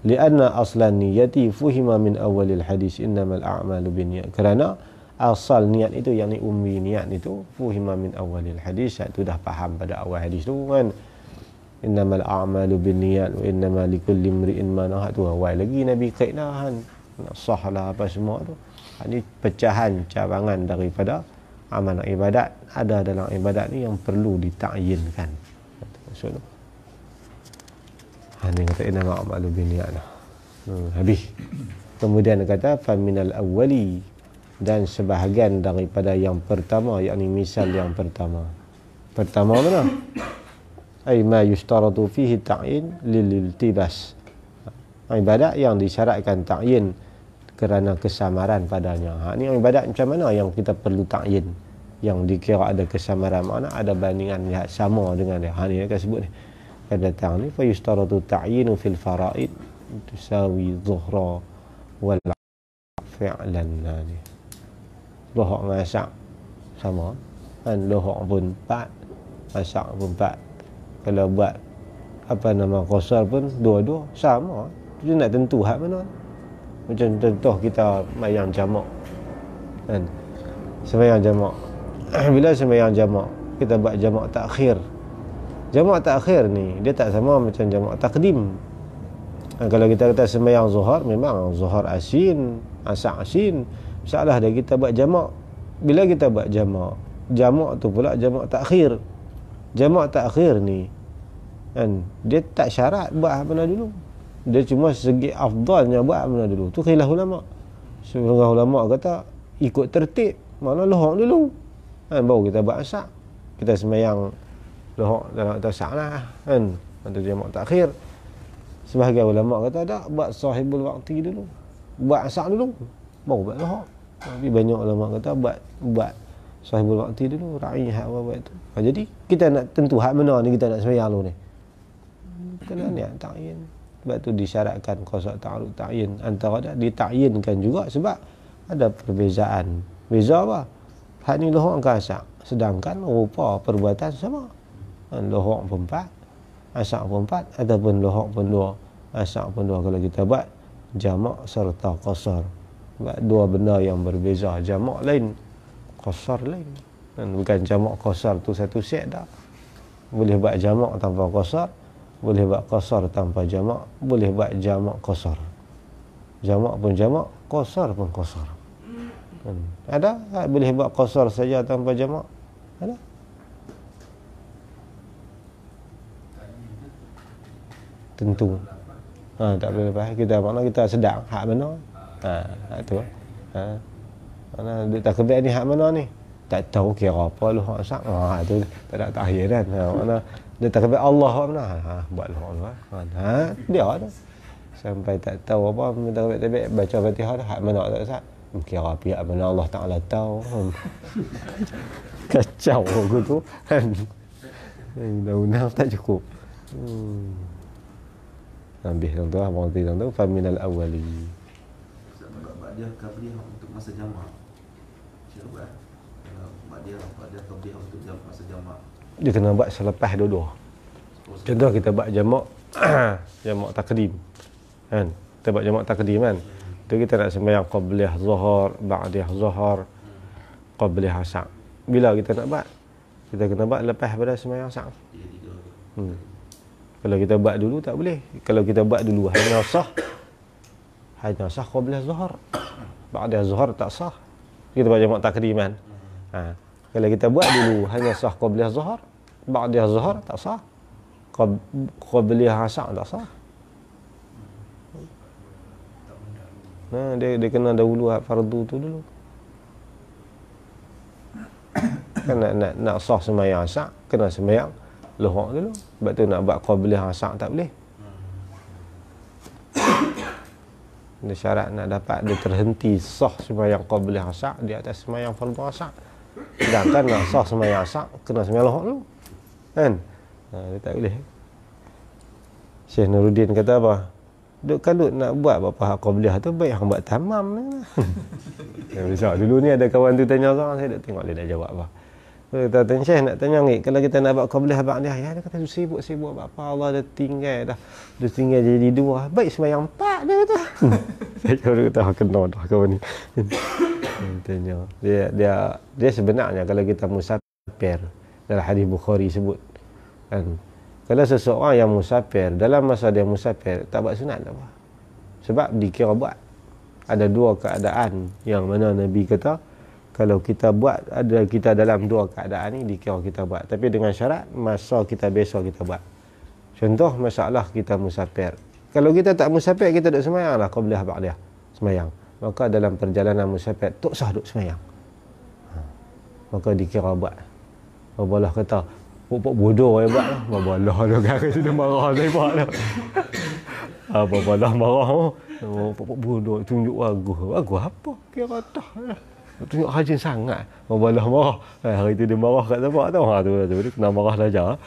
Lianna aslan niyati fuhima min awalil hadis innamal a'malu binniyat, kerana asal niat itu, yang ni ummi niat itu, fuhima min awalil hadis, itu dah faham pada awal hadis tu kan. Innamal a'malu binniyat wa innama likulli imri'in ma nawa, tu awal lagi Nabi kaitlah sah lah apa semua tu. Ini pecahan cabangan daripada amal ibadat. Ada dalam ibadat ni yang perlu ditakyinkan. Maksud tu. Ini kata innamal a'malu binniyat. Habis. Kemudian kata faminal awwali, dan sebahagian daripada yang pertama, yakni misal yang pertama. Pertama mana? Ay ma yushtaratu fihi ta'yin lil iltibas. Ibadat yang disyaratkan ta'yin kerana kesamaran padanya. Ini ibadat macam mana yang kita perlu ta'yin, yang dikira ada kesamaran, mana ada bandingan yang sama dengan dia. Ini akan sebut ni. Akan datang ni fa yushtaratu ta'yinu fil fara'id tusawi zuhra wal fi'lan. Ni lohok dengan asyak sama kan, lohok pun 4, asyak pun 4. Kalau buat apa nama qasar pun dua-dua sama. Dia nak tentu hak mana. Macam contoh kita sembahyang jamak kan, sembahyang jamak. Bila sembahyang jamak kita buat jamak takhir. Jamak takhir ni dia tak sama macam jamak takdim. Kalau kita kata sembahyang zuhur, memang zuhur asin, asar asin, masalah dia kita buat jamak. Bila kita buat jamak tu pula jamak takhir. Jamak takhir ni kan, dia tak syarat buat mana dulu. Dia cuma segi afdalnya buat mana dulu. Tu khilaf ulama. Setengah ulama kata ikut tertib, mana lohok dulu kan, baru kita buat asar. Kita sembahyang lohok dalam asar lah kan, atau jamak takhir. Sebahagian ulama kata tak, buat sahibul waqti dulu, buat asar dulu, baru buat lohok. Tapi banyak ulama kata buat sahibul waqti dulu, ra'i hak buat tu. Jadi kita nak tentu hak mana ni kita nak sembahyang dulu ni. Kena niat ta'yin. Sebab tu disyaratkan qasa ta'arud ta'yin. Antara dah ditakyinkan juga sebab ada perbezaan. Beza apa? Hak ni lohok ke asak. Sedangkan rupa perbuatan sama. Lohok pun 4, asak pun 4 ataupun lohok pun 2, asak pun 2 kalau kita buat jamak serta qasar. Sebab dua benda yang berbeza. Jamak lain, qasar lain. Dan bukan jamak qasar tu satu set dah. Boleh buat jamak tanpa qasar, boleh buat qasar tanpa jamak, boleh buat jamak qasar. Jamak pun jamak, qasar pun qasar. Ada? Boleh buat qasar saja tanpa jamak? Ada? Tentu. Tak boleh lepas. Kita makna kita sedang hak mana? Hak tu. Mana duk takbir ni hak mana ni? Tak tahu kira apa lu hak sak. Tu tak ada tahiyat kan. Mana dia takbir Allah hak mana? Buat lu hak. Dia tu. Sampai tak tahu apa minta takbir baca Fatihah dah hak mana tak sat. Kira pihak mana Allah Taala tahu. Kacau aku tu kan. Undang-undang tak cukup. Habis tuan-tuan, abang tuan-tuan, faminal awwali. Dia qabliyah untuk masa jamak. Siapa buat? Dia qabliyah untuk masa jamak. Dia kena buat selepas dua-dua. Contoh kita buat jamak jamak takdim. Kan? Kita buat jamak takdim kan. Tu kita nak sembahyang qabliyah zuhur, ba'diyah zuhur, qabliyah asar. Bila kita nak buat? Kita kena buat lepas pada sembahyang asar. Kalau kita buat dulu tak boleh. Kalau kita buat dulu hanya sah qabliyah zuhur. Ba'diyah zuhur tak sah. Kita buat jamak takdiman. Kalau kita buat dulu hanya sah qabliyah zuhur, ba'diyah zuhur tak sah. Qabliyah asar tak sah. Dia kena dahulu fardu tu dulu. Kan nak sah sembahyang asar, kena sembahyang lohok dulu. Sebab tu nak buat qabliyah asar tak boleh. Dia syarat nak dapat dia terhenti sah sembahyang qabliyah asar di atas sembahyang fardu asar. Sedangkan nak sah sembahyang asar kena sembahyang lohok dulu. Kan? Dia tak boleh. Syekh Nuruddin kata apa? Kalau nak buat apa hak qabliyah tu baik hang buat tamam ni. Besok dulu ni ada kawan tu tanya orang, saya tak tengok dia nak jawab apa. Kita tanya Syekh nak tanya ni, kalau kita nak buat qabliyah ba'diyah, dia kata sibuk-sibuk apa Allah dah tinggal jadi 2. Baik sembahyang 4 dia kata. Saya kata kena dah kawan ni. Tanya. Dia sebenarnya kalau kita musafir dalam hadis Bukhari sebut kan, kalau seseorang yang musafir, dalam masa dia musafir, tak buat sunat apa. Sebab dikira buat. Ada 2 keadaan yang mana Nabi kata, kalau kita buat, ada kita dalam 2 keadaan ni, dikira kita buat. Tapi dengan syarat, masa kita biasa kita buat. Contoh, masalah kita musafir. Kalau kita tak musafir, kita duduk sembahyang lah, qabliyah ba'diyah, sembahyang. Maka dalam perjalanan musafir, tak sah duduk sembahyang. Maka dikira buat. Allah kata, Pok bodoh yang buat lah. Babalah dia kata sudah marah saya buat lah. Babalah marah. Pok bodoh tunjuk waguh. Waguh apa? Kira dah lah. Tunjuk rajin sangat. Babalah marah. Hari tu dia marah kat tempat tau. Tu dia kena marah saja.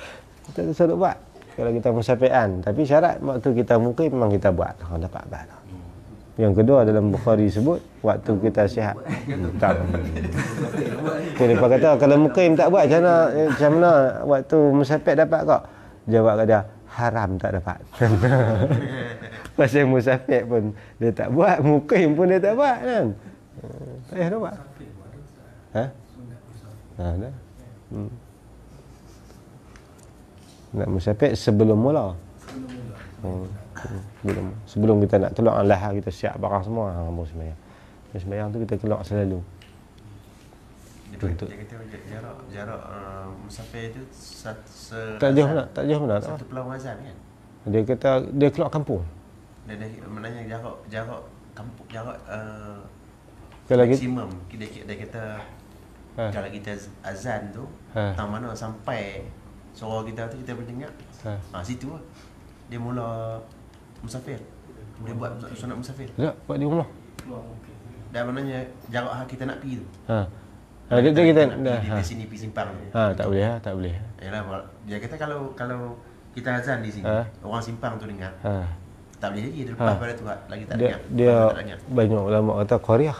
Kita tak selalu buat. Kalau kita musafiran. Tapi syarat waktu kita mukim memang kita buat. Dapat bahala. Yang kedua dalam Bukhari sebut waktu kita sihat. Tak. Dia kata kalau mukim tak buat macam mana waktu musafir dapat kok? Jawab dia haram tak dapat. Pasal musafir pun dia tak buat, mukim pun dia tak buat kan. Dah buat. Dah. Nak musafir sebelum mula. Sebelum kita nak keluar Allah kita siap barang semua hang sembahyang. Sembahyang tu kita keluar selalu. Dia kata jarak musafir tu tak jauh mana satu peluang azan kan. Dia kata dia keluar kampung. Dia maknanya jarak kampung kalau maksimum dia kata kalau kita azan tu tang mana sampai suara kita tu kita boleh dengar. Situ lah. Dia mula musafir. Dia buat sunat musafir. Tak, buat di rumah. dah maknanya jarak kita nak pergi tu. Dia kita di sini pergi simpang tu. tak boleh tak boleh. Yalah, dia kata kalau kita azan di sini, orang simpang tu dengar. Tak boleh lagi, dia lepas pada tu lagi tak dengar. Dia banyak ulama kata Qariah.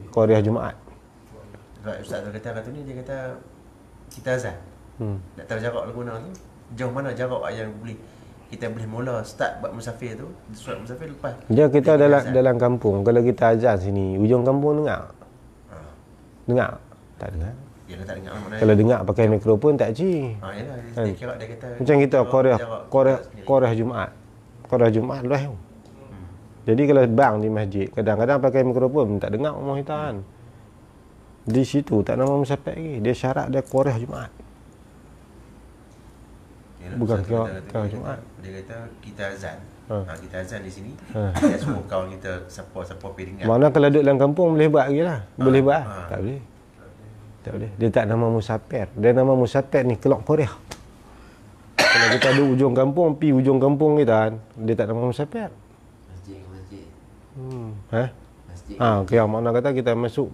Qariah Jumaat. Sebab ustaz tu kata ni, dia kata kita azan. Nak tahu jarak lagu mana tu, jauh mana jarak yang kita boleh mula start buat musafir tu, solat musafir lepas. Dia kita dalam kampung, kalau kita azan sini, ujung kampung dengar. Dengar? Tak dengar. Yalah, tak dengar mana. Kalau dengar pakai mikrofon tak ci. Yalah, dia kira dia kata macam kita Qariah Jumaat. Qariah Jumaat luas tu. Jadi kalau bang di masjid, kadang-kadang pakai mikrofon tak dengar omong kita kan. Di situ tak nama musafir lagi. Dia syarat dia Qariah Jumaat. Yalah, bukan kira Jumaat. Dia kata kita azan. Kita azan di sini. Dia suruh kawan kita siapa pergi dengar. Mana kalau duduk dalam kampung boleh buat lagi lah. Boleh buat. Tak boleh. Tak boleh. Dia tak nama musafir. Dia nama musafir ni kelok Qariah. Kalau kita ada ujung kampung, pergi ujung kampung kita kan, dia tak nama musafir. Masjid. Masjid. Kira makna kata kita masuk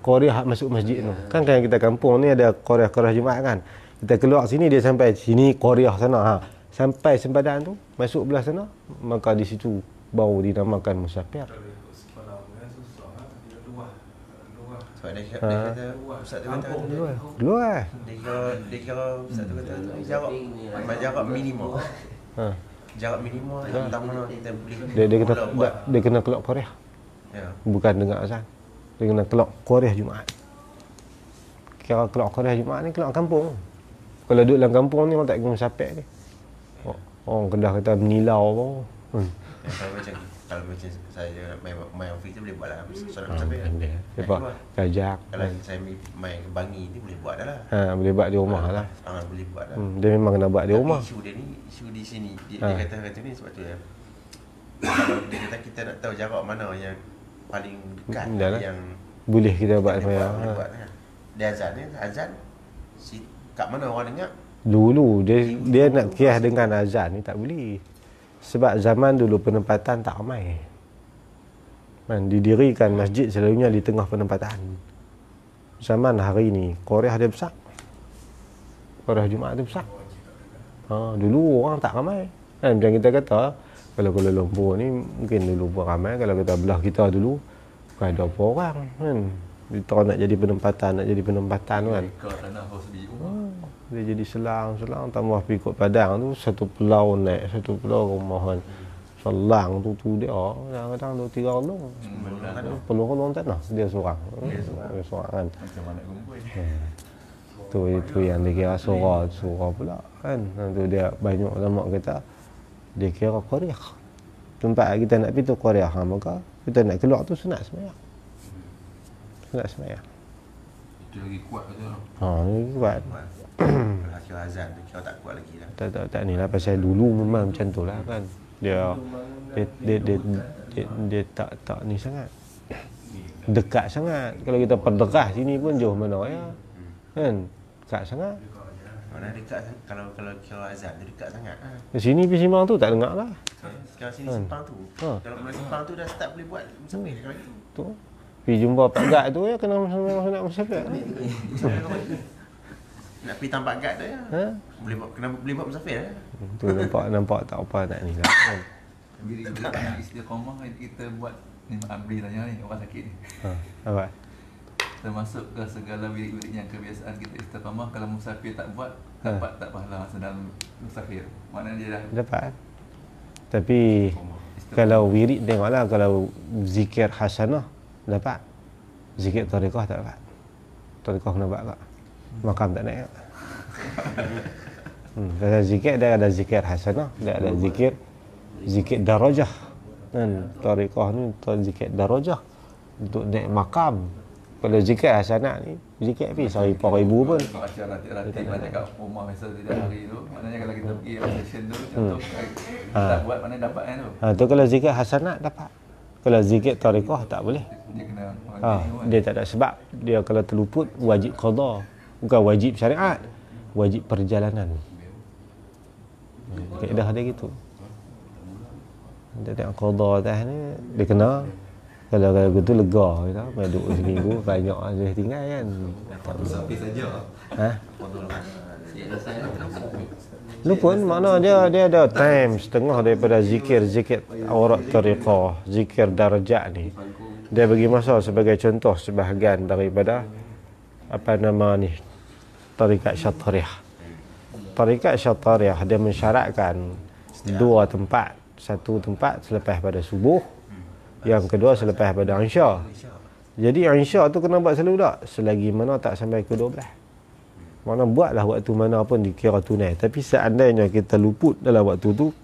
Qariah, masuk masjid tu. Kan kita kampung ni ada Qariah Jumaat kan. Kita keluar sini, dia sampai sini Qariah sana. Sampai sempadan tu, masuk belah sana, maka di situ baru dinamakan musafir. Sebab dia kata ustaz tu kata luar. Dia kira ustaz tu kata jarak minimum. Jarak minimum tentang mana kita boleh dia kena kelok Qariah. Ya. Bukan dengar azan. Dia kena kelok Qariah Jumaat. Kira kelok Qariah Jumaat ni kelok kampung. Kalau duduk dalam kampung ni orang tak kena musafir ni. Orang Kedah kata menilau apa. Kalau macam saya main office tu boleh buat lah solat musafir. Lepas kajak. Kalau saya main ke Bangi ni boleh buat dah lah. Boleh buat di rumah lah. Boleh buat dah. Dia memang kena buat di rumah. Isu dia ni, isu di sini. Dia kata ni sebab tu ya. Kalau dia kata kita nak tahu jarak mana yang paling dekat yang boleh kita buat boleh buat kan. Dia azan kat mana orang dengar. Dulu dia nak kias dengan azan ni tak boleh. Sebab zaman dulu penempatan tak ramai. Didirikan masjid selalunya di tengah penempatan. Zaman hari ni Qariah dia besar. Qariah Jumaat dia besar. Dulu orang tak ramai. Macam kita kata, kalau Kuala Lumpur ni mungkin dulu pun ramai. Kalau kita belah kita dulu bukan ada apa orang kan. Kita nak jadi penempatan kan. Dia jadi selang tambah pergi kot Padang tu, satu pulau naik, satu pulau rumah kan. Selang tu dia kadang-kadang 2-3 orang. Penuh orang tanah dia seorang. Dia seorang kan. Macam mana kumpul. Itu yang dia kira surah pula kan. Tu dia banyak ulama kata dia kira Qariah. Tempat kita nak pergi tu Qariah, maka kita nak keluar tu sunat sembahyang. Itu lagi kuat kata. Lagi kuat. Kira azan tu kira tak kuat lagi lah. Tak ni lah, pasal dulu memang macam tu lah kan. Dia tak ni sangat. Dekat sangat. Kalau kita perderah sini pun jauh mana ya. Kan? Dekat sangat. Mana dekat kalau kira azan tu dekat sangat. Di sini pergi simpang tu tak dengar lah. Kalau sini simpang tu. Kalau mana simpang tu dah start boleh buat musafir lagi. Tu. Pergi jumpa Pak Gad tu ya kena nak musafir. Nak pergi tampak gad tu ya. Boleh buat musafir ya. Tu nampak tak apa nak ni lah. Kan? Bila istiqamah kita buat ni Abri tanya ni orang sakit ni. Apa? Termasuk ke segala wirid-wirid yang kebiasaan kita istiqamah, kalau musafir tak buat dapat tak pahala masa dalam musafir. Maknanya dia dah dapat. Tapi kalau wirid tengoklah, kalau zikir hasanah dapat. Zikir tariqah tak dapat. Tariqah kena buat tak. Makam tak naik. Pasal zikir dia ada zikir hasanah, dia ada zikir darajah. Dan tariqah ni zikir darajah untuk naik makam. Kalau zikir hasanah ni zikir pergi sehari 4,000 pun. acara ratib macam kat rumah biasa tidak hari tu, maknanya kalau kita pergi session tu contoh tak buat mana dapat kan tu. Tu kalau zikir hasanah dapat. Kalau zikir tariqah tak boleh. Dia kena Dia tak ada sebab. Dia kalau terluput wajib qada. Bukan wajib syariat, wajib perjalanan. Kaedah dia gitu. Dia tengok qada atas ni, dia kena Kalau gitu lega kita main duduk seminggu banyak aja tinggal kan. Tak musafir saja. Ha? Potong lepas. Ya, saya Lu pun mana dia ada time setengah daripada zikir aurat tariqah, zikir darajat ni. Dia bagi masa sebagai contoh sebahagian daripada apa nama ni, tarikat syatriyah. Tarikat syatriyah dia mensyaratkan dua tempat. Satu tempat selepas pada subuh, yang kedua selepas pada isya. Jadi isya tu kena buat selalu tak? Selagi mana tak sampai ke 12. Mana buatlah waktu mana pun dikira tunai. Tapi seandainya kita luput dalam waktu tu,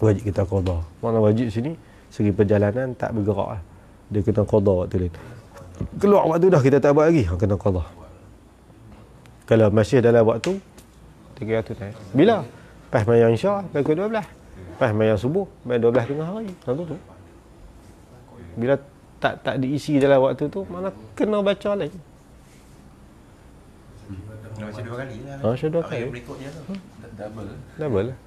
wajib kita qada. Mana wajib sini, segi perjalanan tak bergerak lah. Dia kena qada waktu lain. Keluar waktu dah kita tak buat lagi, kena qada. Kalau masih dalam waktu, dia kira tunai. Bila? Pas mayang isya, pukul 12. Pas mayang subuh, mayang 12 tengah hari. Tentu tu. Bila tak diisi dalam waktu tu, mana kena baca lagi. Kena baca 2 kali lah. Baca 2 kali. Yang berikutnya tu. Double lah.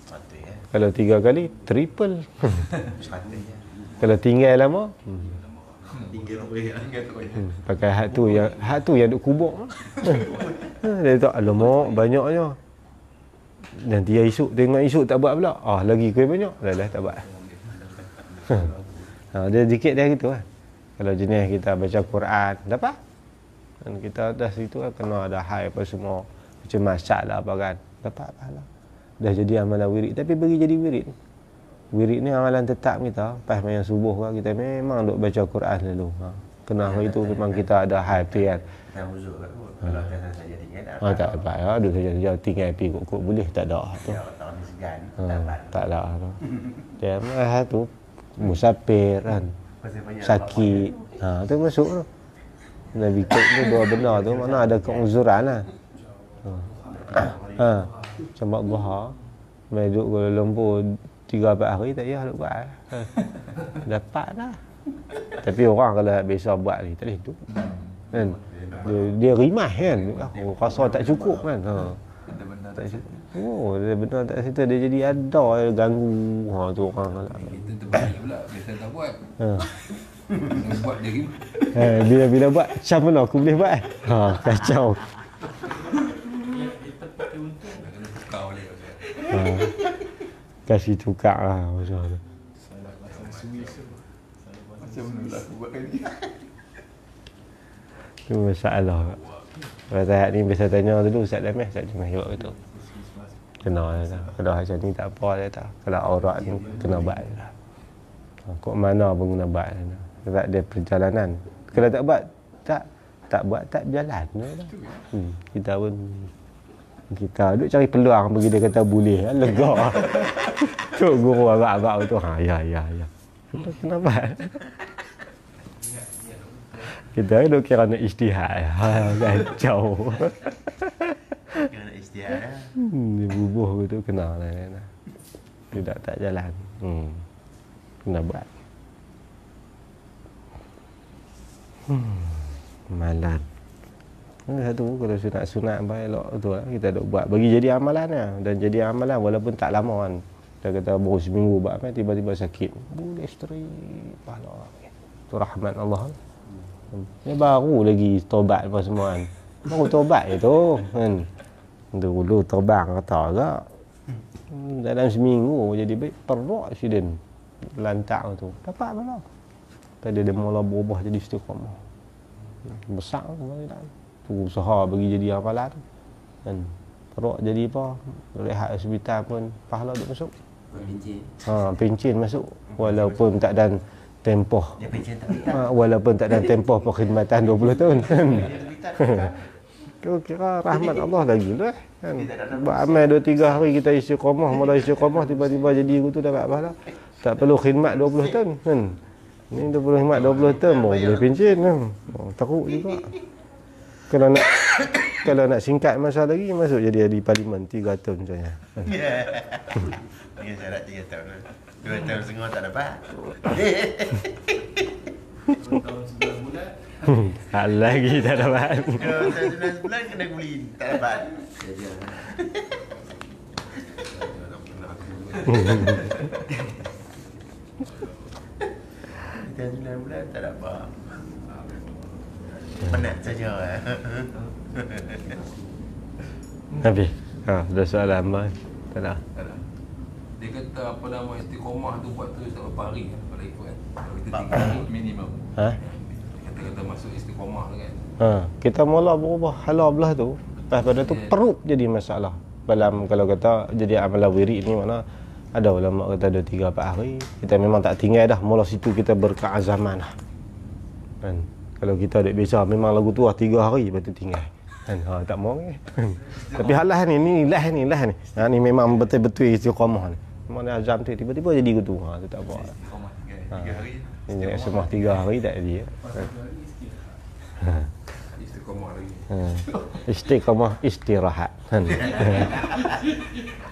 Patutnya. Kalau 3 kali, triple. Patutnya. Kalau tinggal lama, Tinggal tak boleh. pakai hak tu yang duk kubur. Dia tak alamak banyaknya. Nanti esok tengok esok tak buat pula. Lagi kuih banyak. Dah tak buat. Dia dikit dia gitu lah. Kalau jenis kita baca Quran, dapat. Dan kita dah situ kan kena ada hal apa semua. Macam masak lah apa kan. Dapat pahala. Dah jadi amalan wirid. Tapi bagi jadi wirid. Wirid ni amalan tetap kita. Pas mayang subuh kan kita memang duk baca Quran dulu. Kena hari tu memang kita ada hal tu kan. Dah uzur kat kot. Kalau kata saja tinggal tak. Tak dapat lah. Duduk saja tinggal pergi kok boleh. Tak ada tu. Ya, tak ada segan. Tak dapat. Tak ada tu. Dia mah tu musafir kan. Sakit. Tu masuk tu. Nabi kod tu dua benar tu mana ada keuzuran lah. Macam buat duha. Main duduk Kuala Lumpur 3-4 hari tak payah nak buat. Dapat dah. Tapi orang kalau biasa buat ni tak boleh tu. Kan? Dia rimah kan. Rasa tak cukup kan. Tak cukup. Dia benar tak situ dia jadi ada ganggu tu orang lah. Kita terbalik pula. Biasa tak buat. Dia buat dia rim. Bila buat macam mana aku boleh buat? Kacau. Kau boleh. Kasih tukar lah macam tu. Macam mana lah aku buat kali. Tu masalah. Kalau tahap ni biasa tanya dulu Ustaz Dameh, Ustaz Dameh jawab betul. Kena lah. Kalau macam ni tak apa dia tak. Kalau aurat ni kena buat lah. Kok mana pun kena buat lah. Tak ada perjalanan. Kalau tak buat, tak buat tak berjalan lah. Kita pun kita duk cari peluang bagi dia kata boleh. Lega. Tu guru abang-abang tu. Ya. Kenapa? Kita duk kira nak ijtihad. Kacau. Kena nak istiad lah. Dia bubuh tu kena lah. Tidak tak jalan. Kena buat. Malan. Satu kalau sunat apa elok betul lah. Kita duk buat bagi jadi amalan lah. Dan jadi amalan walaupun tak lama kan. Dia kata baru seminggu buat kan tiba-tiba sakit. Boleh straight pahala. Itu rahmat Allah. Ni baru lagi tobat apa semua kan. Baru tobat itu kan. Dulu terbang kata agak. Dalam seminggu jadi baik teruk accident. Lantak tu. Dapat mana? Tadi dia mula berubah jadi istiqamah. Besar tu usaha bagi jadi amalan kan. Teruk jadi apa? Rehat hospital pun pahala duk masuk. Pencin. Pencin masuk walaupun tak ada tempoh. Dia pencin tak minta. Walaupun tak ada tempoh perkhidmatan 20 tahun kan. Kau kira rahmat Allah lagi tu kan. Buat amal 2-3 hari kita istiqamah, mula istiqamah tiba-tiba jadi tu dapat pahala. Tak perlu khidmat 20 tahun kan. Ni 20 khidmat 20 tahun baru boleh pencin kan. Teruk juga. Kalau nak singkat masa lagi masuk jadi ahli parlimen 3 tahun saja. Dengan syarat 3 tahun. 2 tahun setengah tak dapat. 2 tahun 11 bulan. Hal lagi tak dapat. 2 tahun 11 bulan kena guli. Tak dapat. Kita dah 9 bulan tak ada apa. Penat saja. Habis. Dah soalan amal. Tak ada. Tak ada. Dia kata apa nama istiqomah tu buat tu tak berapa hari kan kalau ikut kan. Kalau kita 3 hari minimum. Ha? kata masuk istiqomah tu kan. Kita mula berubah hala belah tu. Lepas pada tu perut jadi masalah. Dalam kalau kata jadi amalan wirid ni mana ada ulama kata ada 3-4 hari. Kita memang tak tinggal dah. Mula situ kita berkeazaman lah. Kan? Kalau kita ada biasa memang lagu tu 3 hari lepas tu tinggal. Kan? Tak mau ni. Tapi halah ni lah ni. Ni memang betul-betul istiqamah ni. Memang dia azam tu tiba-tiba jadi gitu. Tu tak apa. Istiqamah 3 hari. Ini semua 3 hari tak jadi. Istiqomah lagi. Istiqamah istirahat.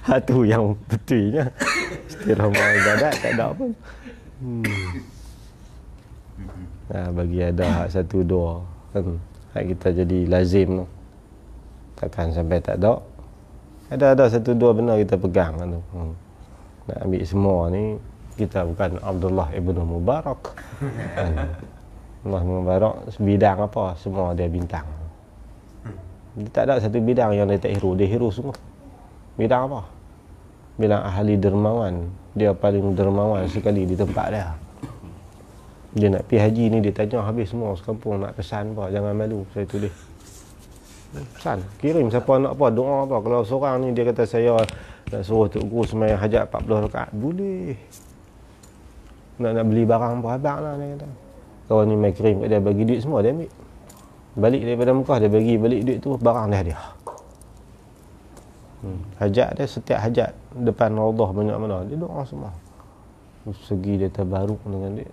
Itu yang betulnya. Istirahat ibadat tak ada apa. Bagi ada hak 1-2 kan. Hak kita jadi lazim tu. Takkan sampai tak ada. Ada 1-2 benda kita pegang kan tu. Nak ambil semua ni kita bukan Abdullah ibn Mubarak. Allah Mubarak bidang apa semua dia bintang. Dia tak ada satu bidang yang dia tak hero, dia hero semua. Bidang apa? Bidang ahli dermawan. Dia paling dermawan sekali di tempat dia. Dia nak pergi haji ni dia tanya habis semua sekampung nak pesan apa, jangan malu saya tulis. Pesan, kirim siapa nak apa, doa apa. Kalau seorang ni dia kata saya nak suruh Tok Guru sembahyang hajat 40 rakaat, boleh. Nak beli barang apa abang lah dia kata. Kawan ni mai kirim kat dia bagi duit semua dia ambil. Balik daripada Mekah dia bagi balik duit tu barang dia. Hajat dia setiap hajat depan raudhah banyak mana dia doa semua. Segi dia terbaruk dengan dia.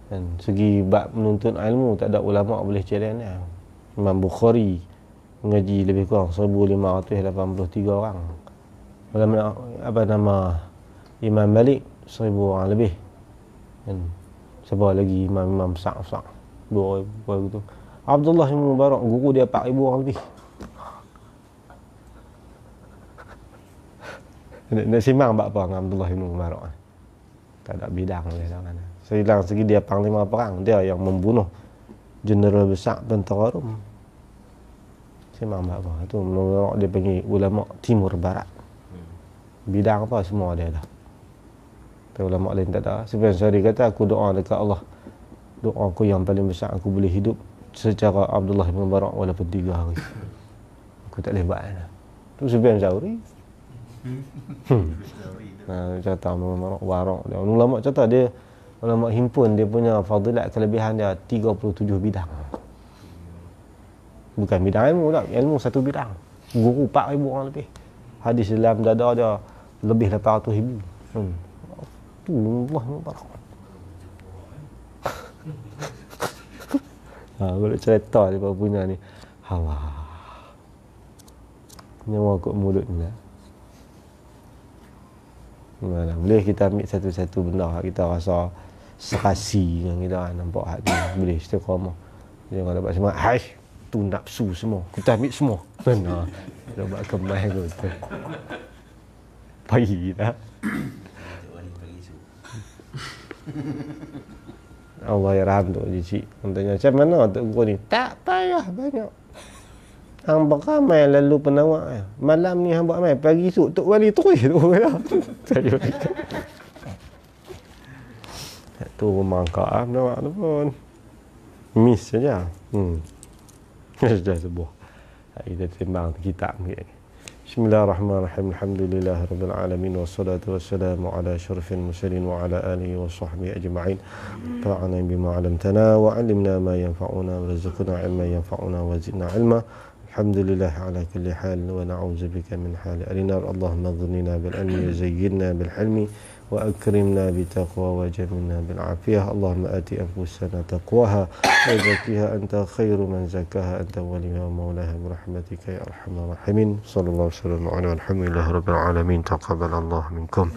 Dan segi bab menuntut ilmu tak ada ulama boleh challenge dia. Imam Bukhari mengaji lebih kurang 1583 orang. Apa nama Imam Malik 1000 orang lebih. Dan siapa lagi imam besar-besar 2 gitu. Abdullah bin Mubarak guru dia 4000 orang lebih. Nak simbang bab apa dengan Abdullah bin Mubarak? Tak ada bidang dia dalam mana. Segi dia panglima perang, dia yang membunuh jeneral besar tentera Rom. Simbang bab apa? Itu Mubarak dia panggil ulama Timur Barat. Bidang apa semua dia dah. Ulama lain tak ada. Sufyan Tsauri kata aku doa dekat Allah. Doa aku yang paling besar aku boleh hidup secara Abdullah bin Mubarak walaupun 3 hari. Aku tak boleh buat dah. Tu Sufyan Tsauri. Cerita Mubarak warak dia. Ulama cerita dia ulama himpun dia punya fadilat kelebihan dia 37 bidang. Bukan bidang ilmu tak, ilmu satu bidang. Guru 4000 orang lebih. Hadis dalam dada dia lebih 800,000. Allah Mubarak. Kalau cerita dia punya ni hawa nyawa kot mulut ni lah. Mana boleh kita ambil satu-satu benda kita rasa serasi dengan kita nampak hak ni boleh istiqamah. Jangan dapat semua hai tu nafsu semua kita ambil semua. Mana dapat kemas kot. Pagi dah. Allah ya rahmat tu cik. Tanya macam mana Tok Guru ni? Tak payah banyak. Hang beramai lalu penawak. Malam ni hang buat mai, pagi esok Tok Wali terus tu. Saya kata. Tu memangka penawak tu pun. Miss saja. Sudah sebuah. Kita timbang kitab ni. Bismillahirrahmanirrahim. Alhamdulillahirabbil alamin wassalatu wassalamu ala asyrafil mursalin wa ala alihi wa sahbihi ajma'in. Ta'ana bima 'allamtana wa 'allimna ma yanfa'una warzuqna 'ilman yanfa'una wa zidna 'ilma. Alhamdulillah ala kulli hal wa na'udzu bika min hali al-nar. Allahumma aghnina bil ilmi wa zayyinna bil hilmi wa akrimna bit taqwa wa jamilna bil afiyah. Allahumma ati anfusana taqwaha wa zakkiha anta khairu man zakkaha anta waliyuha wa maulaha bi rahmatika ya arhamar rahimin. Sallallahu alaihi wa sallam ala alhamdulillahi rabbil alamin. Taqabbalallahu minkum.